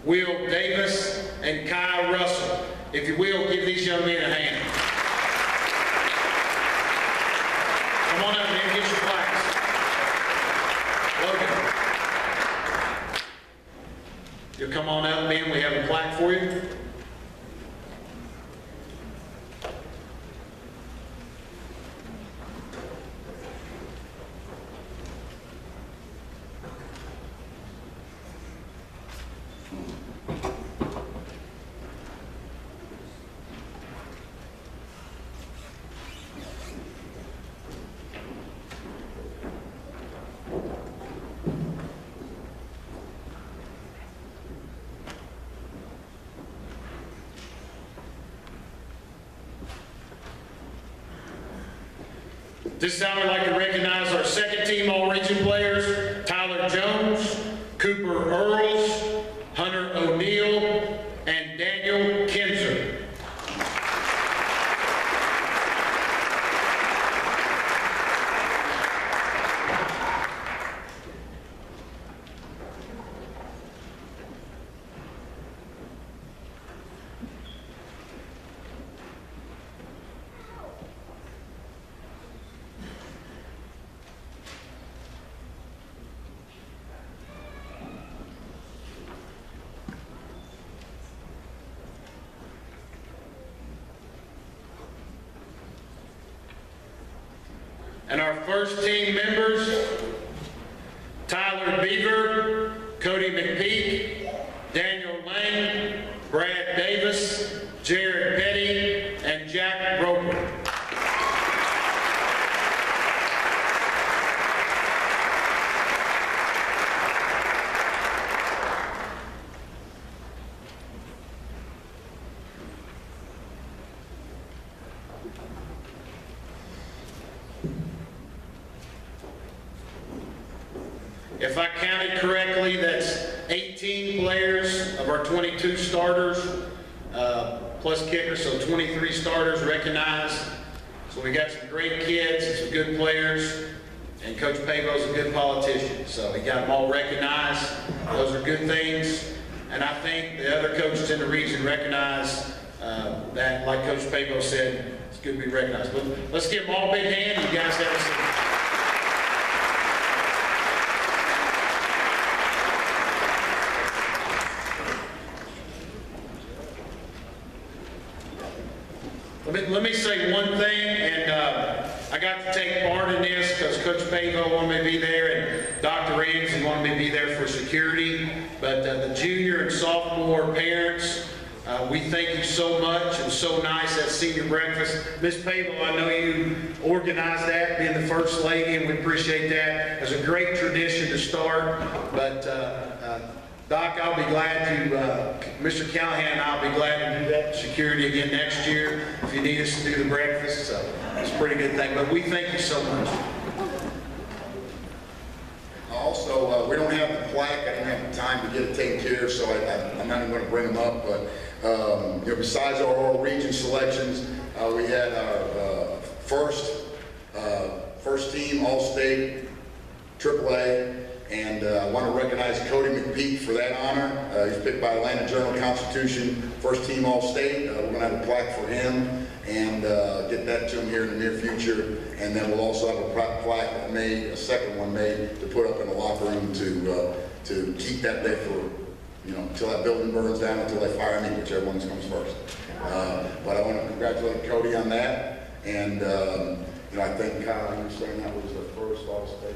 Will Davis, and Kai Russell. If you will, give these young men a hand. Come on up, man, get your plaques. Logan. You'll come on up, man, we have a plaque for you. This time we'd like to recognize our second team all-region players, Tyler Jones, Cooper Earls, Hunter O'Neill, and Daniel Kinzer. And our first team members, Tyler Beaver, Cody McPeak, Daniel Lang, Brad Davis, Jared Petty, and Jack Roper. If I counted correctly, that's 18 players of our 22 starters, plus kickers, so 23 starters recognized. So we got some great kids and some good players, and Coach Pavo's a good politician, so he got them all recognized. Those are good things, and I think the other coaches in the region recognize that, like Coach Pavo said, it's good to be recognized. But let's give them all a big hand. You guys have a seat. Let me say one thing, and I got to take part in this because Coach Pavo wanted me to be there and Dr. Ramsey wanted me to be there for security. But the junior and sophomore parents, we thank you so much. It was so nice at senior breakfast. Miss Pavo, I know you organized that, being the first lady, and we appreciate that. It's a great tradition to start, but Doc, I'll be glad to, Mr. Callahan and I'll be glad to do that security again next year if you need us to do the breakfast. So it's a pretty good thing, but we thank you so much. Also, we don't have the plaque. I didn't have time to get it taken care of, so I'm not even going to bring them up. But besides our all region selections, we had our first team All-State AAA And I want to recognize Cody McPeak for that honor. He's picked by Atlanta Journal-Constitution, first team All-State. We're going to have a plaque for him and get that to him here in the near future. And then we'll also have a plaque made, a second one made, to put up in the locker room to keep that day for, you know, until that building burns down, until they fire me, whichever one comes first. But I want to congratulate Cody on that. And, you know, I think Kyle, you were saying that was the first All-State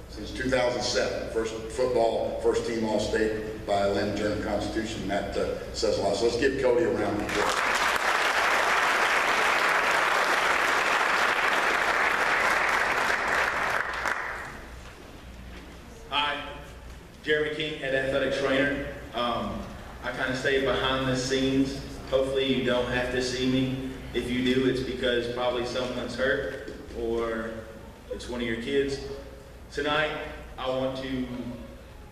since 2007. First football, first team All-State by Atlanta Journal-Constitution. That says a lot. So let's give Cody a round of applause. Hi, Jeremy King, head athletic trainer. I kind of stay behind the scenes. Hopefully you don't have to see me. If you do, it's because probably someone's hurt or it's one of your kids. Tonight, I want to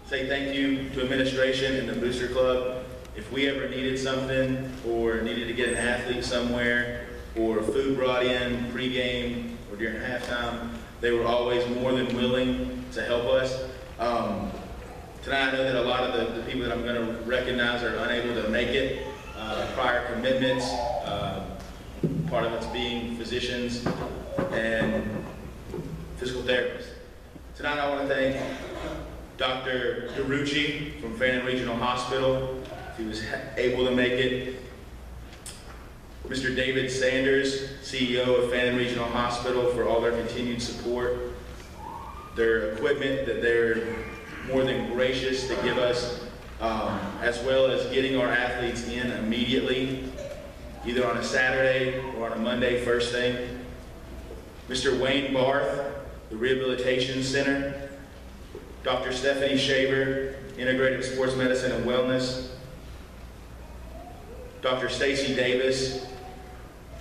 say thank you to administration and the Booster Club. If we ever needed something or needed to get an athlete somewhere or food brought in pregame or during halftime, they were always more than willing to help us. Tonight, I know that a lot of the people that I'm going to recognize are unable to make it. Prior commitments, part of it's being physicians and physical therapists. Tonight I want to thank Dr. DeRucci from Fannin Regional Hospital, if he was able to make it. Mr. David Sanders, CEO of Fannin Regional Hospital, for all their continued support. Their equipment that they're more than gracious to give us, as well as getting our athletes in immediately, either on a Saturday or on a Monday first thing. Mr. Wayne Barth, the Rehabilitation Center. Dr. Stephanie Shaver, Integrative Sports Medicine and Wellness. Dr. Stacy Davis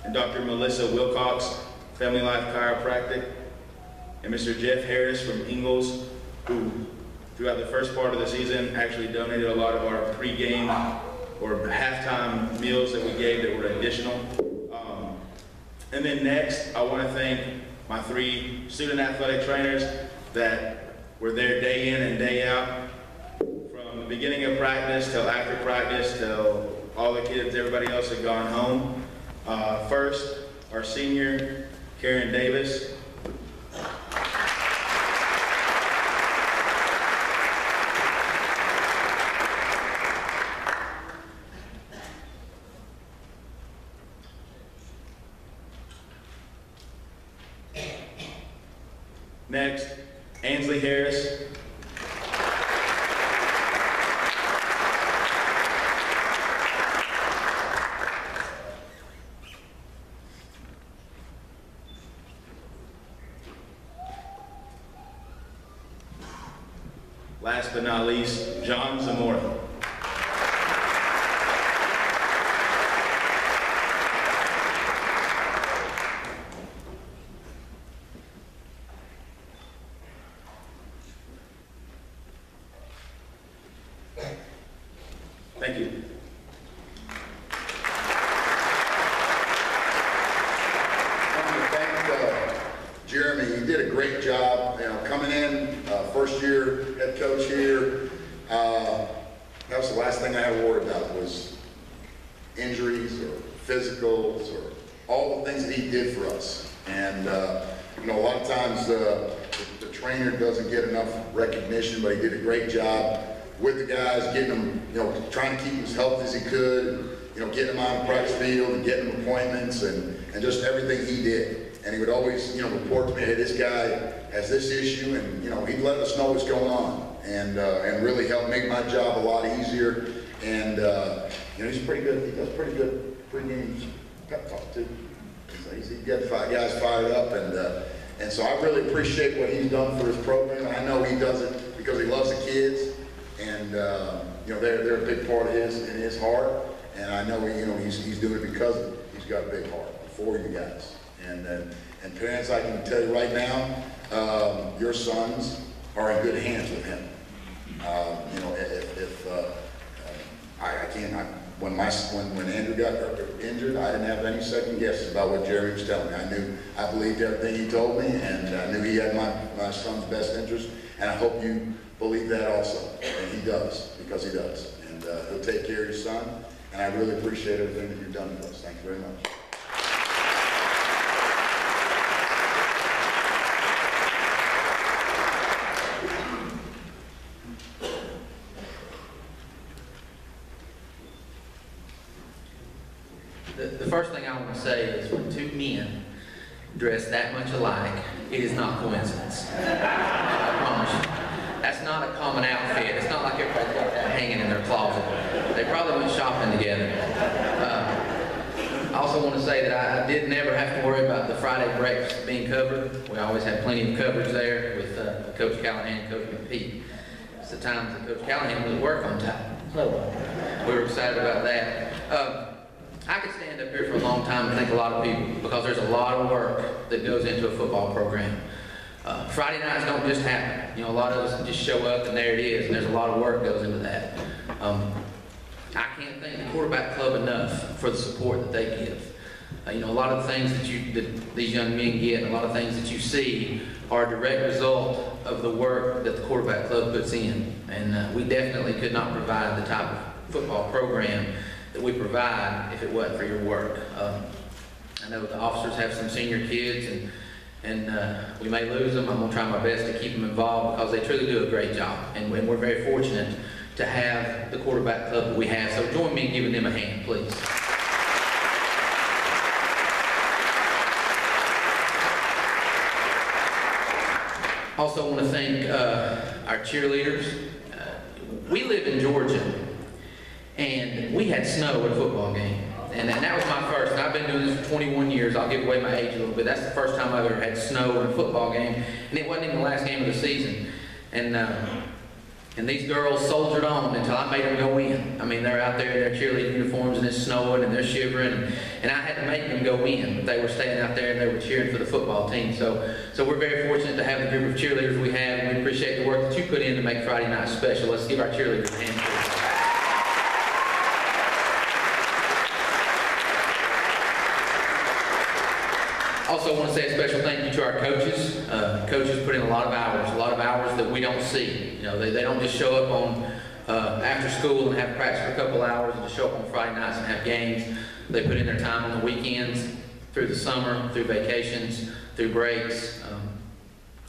and Dr. Melissa Wilcox, Family Life Chiropractic. And Mr. Jeff Harris from Ingalls, who throughout the first part of the season actually donated a lot of our pregame or halftime meals that we gave that were additional. And then next, I want to thank my 3 student athletic trainers that were there day in and day out, from the beginning of practice till after practice till all the kids, everybody else had gone home. First, our senior, Karen Davis. Next, Ansley Harris. Last but not least, John Zamora. Thank you. Jeremy, you did a great job, you know, coming in, first year head coach here. That was the last thing I had to worry about was injuries or physicals or all the things that he did for us. And, you know, a lot of times the trainer doesn't get enough recognition, but he did a great job with the guys, getting them, you know, trying to keep them as healthy as he could, you know, getting them on the practice field and getting them appointments and just everything he did. And he would always, you know, report to me, hey, this guy has this issue, and, you know, he'd let us know what's going on and really help make my job a lot easier. And, you know, he's pretty good. He does pretty good pregame pep talk, too. He gets guys fired up, and so I really appreciate what he's done for his program. I know he does it because he loves the kids. And you know, they're a big part of his heart, and I know he's doing it because he's got a big heart for you guys. And parents, I can tell you right now, your sons are in good hands with him. You know, if when Andrew got injured, I didn't have any second guesses about what Jeremy was telling me. I believed everything he told me, and I knew he had my son's best interest, and I hope you believe that also. And he does, because he does. And he'll take care of your son, and I really appreciate everything that you've done with us. Thank you very much. The first thing I want to say is when two men dress that much alike, it is not coincidence. I promise you. That's not a common outfit. It's not like everybody's got that hanging in their closet. They probably went shopping together. I also want to say that I did never have to worry about the Friday breakfast being covered. We always had plenty of coverage there with Coach Callahan and Coach McPeak. It's the times that Coach Callahan would work on time. So we were excited about that. I could stand up here for a long time and thank a lot of people because there's a lot of work that goes into a football program. Friday nights don't just happen. You know, a lot of us just show up and there it is, and there's a lot of work goes into that. I can't thank the quarterback club enough for the support that they give. You know, a lot of the things that these young men get, and a lot of things that you see are a direct result of the work that the quarterback club puts in. And we definitely could not provide the type of football program that we provide if it wasn't for your work. I know the officers have some senior kids, and we may lose them. I'm going to try my best to keep them involved because they truly do a great job. And we're very fortunate to have the quarterback club that we have. So join me in giving them a hand, please. Also want to thank our cheerleaders. We live in Georgia, and we had snow at a football game. And that was my first, and I've been doing this for 21 years. I'll give away my age a little bit. That's the first time I've ever had snow in a football game, and it wasn't even the last game of the season. And these girls soldiered on until I made them go in. I mean, they're out there in their cheerleading uniforms, and it's snowing, and they're shivering, and I had to make them go in. But they were staying out there, and they were cheering for the football team. So we're very fortunate to have the group of cheerleaders we have, and we appreciate the work that you put in to make Friday night special. Let's give our cheerleaders a hand, please. Also want to say a special thank you to our coaches. Coaches put in a lot of hours that we don't see. You know, they don't just show up on after school and have practice for a couple hours and just show up on Friday nights and have games. They put in their time on the weekends, through the summer, through vacations, through breaks.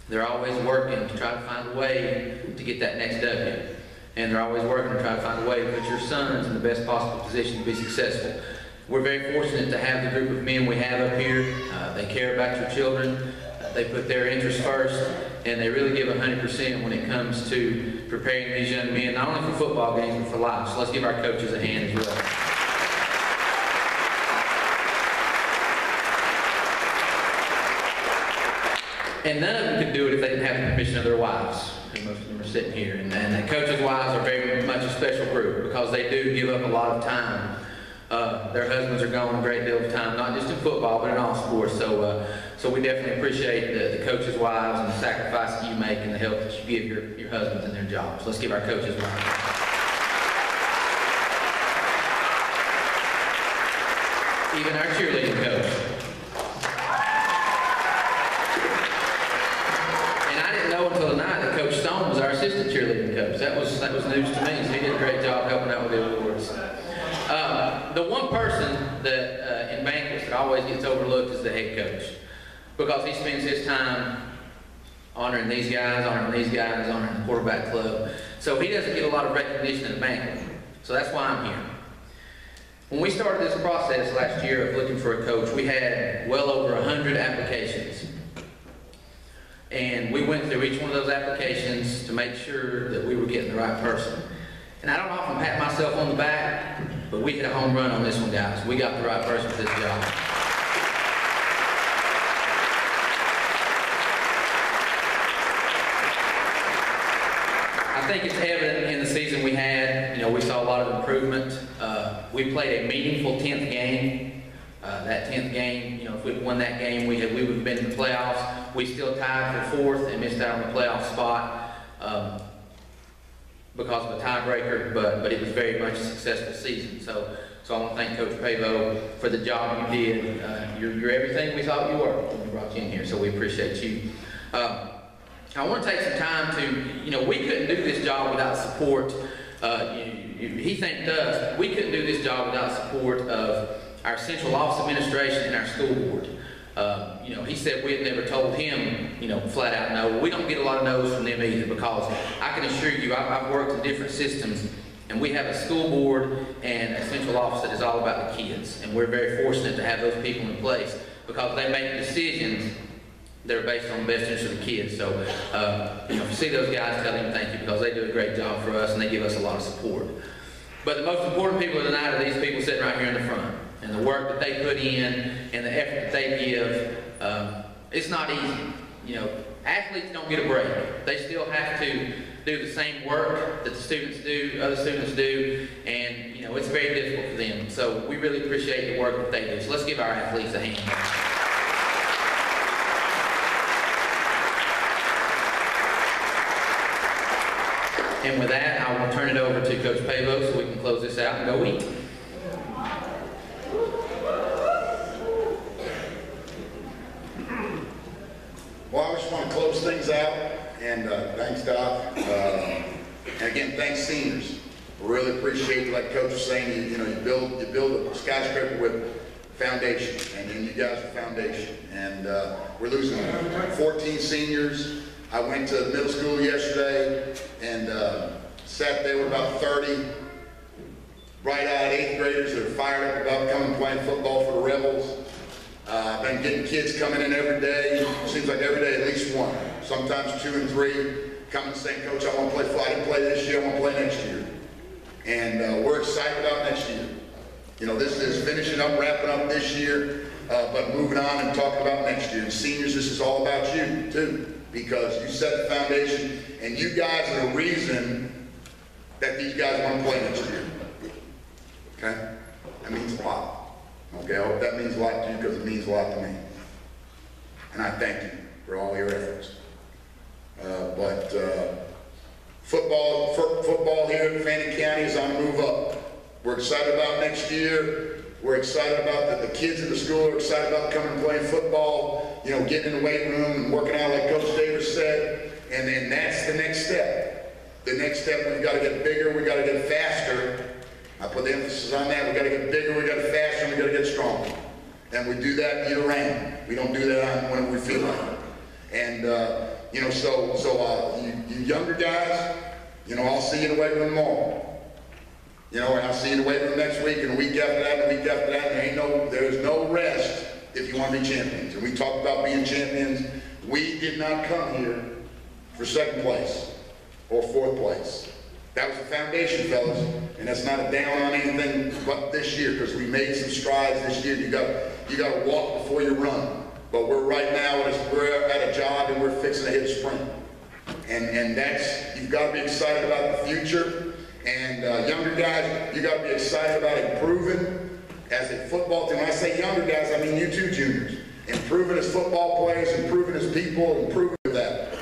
They're always working to try to find a way to get that next W. And they're always working to try to find a way to put your sons in the best possible position to be successful. We're very fortunate to have the group of men we have up here. They care about your children. They put their interests first, and they really give 100% when it comes to preparing these young men, not only for football games, but for life. So let's give our coaches a hand as well. And none of them could do it if they didn't have the permission of their wives. And most of them are sitting here. And the coaches' wives are very much a special group because they do give up a lot of time. Their husbands are gone a great deal of time, not just in football, but in all sports. So we definitely appreciate the coaches' wives and the sacrifice that you make and the help that you give your husbands in their jobs. Let's give our coaches wives. Even our cheerleading coach. And I didn't know until tonight that Coach Stone was our assistant cheerleading coach. That was news to me, so he did a great job helping out with the awards. The one person that in Banquet that always gets overlooked is the head coach because he spends his time honoring these guys, honoring the quarterback club. So he doesn't get a lot of recognition in Banquet. So that's why I'm here. When we started this process last year of looking for a coach, we had well over 100 applications. And we went through each one of those applications to make sure that we were getting the right person. And I don't often pat myself on the back, but we hit a home run on this one, guys. We got the right person for this job. I think it's evident in the season we had. You know, we saw a lot of improvement. We played a meaningful 10th game. That 10th game, you know, if we'd won that game, we would have been in the playoffs. We still tied for 4th and missed out on the playoff spot. because of a tiebreaker, but it was very much a successful season. So I want to thank Coach Pavao for the job you did. You're everything we thought you were when we brought you in here, so we appreciate you. I want to take some time to, we couldn't do this job without support. He thanked us. We couldn't do this job without support of our central office administration and our school board. He said we had never told him, flat out no. We don't get a lot of no's from them either, because I can assure you, I've worked in different systems, and we have a school board and a central office that is all about the kids. And we're very fortunate to have those people in place, because they make decisions that are based on the best interest of the kids. So, if you see those guys, tell them thank you, because they do a great job for us and they give us a lot of support. But the most important people tonight are these people sitting right here in the front. And the work that they put in and the effort that they give, it's not easy. Athletes don't get a break. They still have to do the same work that the students do, other students do, and it's very difficult for them. So we really appreciate the work that they do. So let's give our athletes a hand. And with that, I will turn it over to Coach Pavao so we can close this out and go eat. Well, I just want to close things out, and thanks, Doc. And again, thanks, seniors. We really appreciate, like Coach was saying, you build a skyscraper with foundation, and then you guys are foundation. And we're losing 14 seniors. I went to middle school yesterday and sat there with about 30 bright-eyed 8th graders that are fired up about coming and playing football for the Rebels. I've been getting kids coming in every day. Seems like every day at least one, sometimes 2 and 3, coming saying, Coach, I want to play football. I didn't play this year, I want to play next year. And we're excited about next year. This is finishing up, wrapping up this year, but moving on and talking about next year. And seniors, this is all about you, too, because you set the foundation, and you guys are the reason that these guys want to play next year. Okay? That means a lot. Okay, I hope that means a lot to you, because it means a lot to me. And I thank you for all your efforts. Football here in Fannin County is on the move up. We're excited about next year. We're excited about the kids in the school are excited about coming and playing football, getting in the weight room and working out like Coach Davis said. And then that's the next step. The next step, we've got to get bigger, we've got to get faster. I put the emphasis on that. We've got to get bigger, we've got to get faster, and we've got to get stronger. And we do that year round. We don't do that on when we feel like it. And, you younger guys, I'll see you in the weight room tomorrow. And I'll see you in the weight room next week, and the week after that, and the week after that, and there's no rest if you want to be champions. And we talked about being champions. We did not come here for 2nd place or 4th place. That was the foundation, fellas, and that's not a down on anything but this year, because we made some strides this year. You got to walk before you run. But we're right now, we're at a job, and we're fixing to hit a sprint. And that's, you've got to be excited about the future. And younger guys, you got to be excited about improving as a football team. When I say younger guys, I mean you too, juniors. Improving as football players, improving as people, improving that.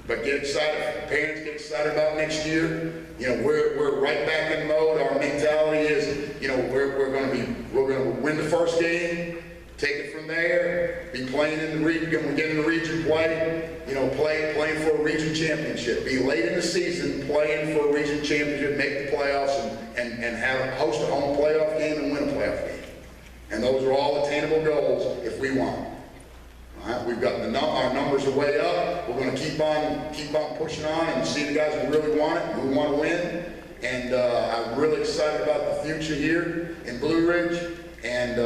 But get excited. Parents get excited about next year. We're right back in mode. Our mentality is, we're going to win the first game, take it from there, be playing in the region. We're getting the region play. Playing for a region championship. Be late in the season, playing for a region championship, make the playoffs, and host a home playoff game and win a playoff game. And those are all attainable goals if we want. All right, we've got our numbers are way up. We're going to keep on pushing on and see the guys who really want it, who want to win. And I'm really excited about the future here in Blue Ridge. And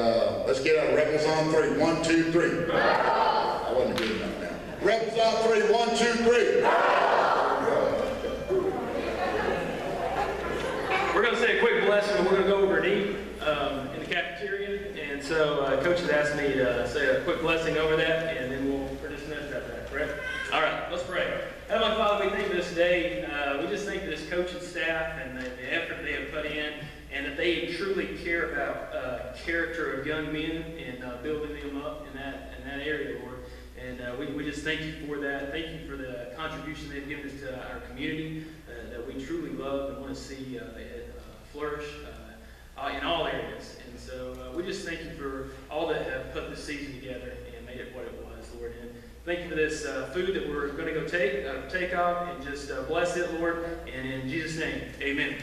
let's get our Rebels on 3. 1, 2, 3. I wasn't good enough now. Rebels on 3. 1, 2, 3. We're going to say a quick blessing, and we're going to go over and eat in the cafeteria. And so Coach has asked me to say a quick blessing over that, and then we'll dismiss after that, correct? All right, let's pray. Heavenly Father, we thank you this day. We just thank this coaching staff and the effort they have put in, and that they truly care about character of young men and building them up in that area, Lord. And we just thank you for that. Thank you for the contribution they've given us to our community that we truly love and want to see flourish in all areas. And so we just thank you for all that have put this season together and made it what it was, Lord. And thank you for this food that we're going to go take off, and just bless it, Lord. And in Jesus' name, amen.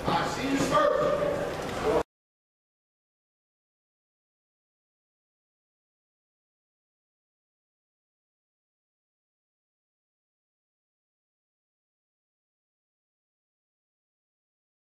All right, seniors first.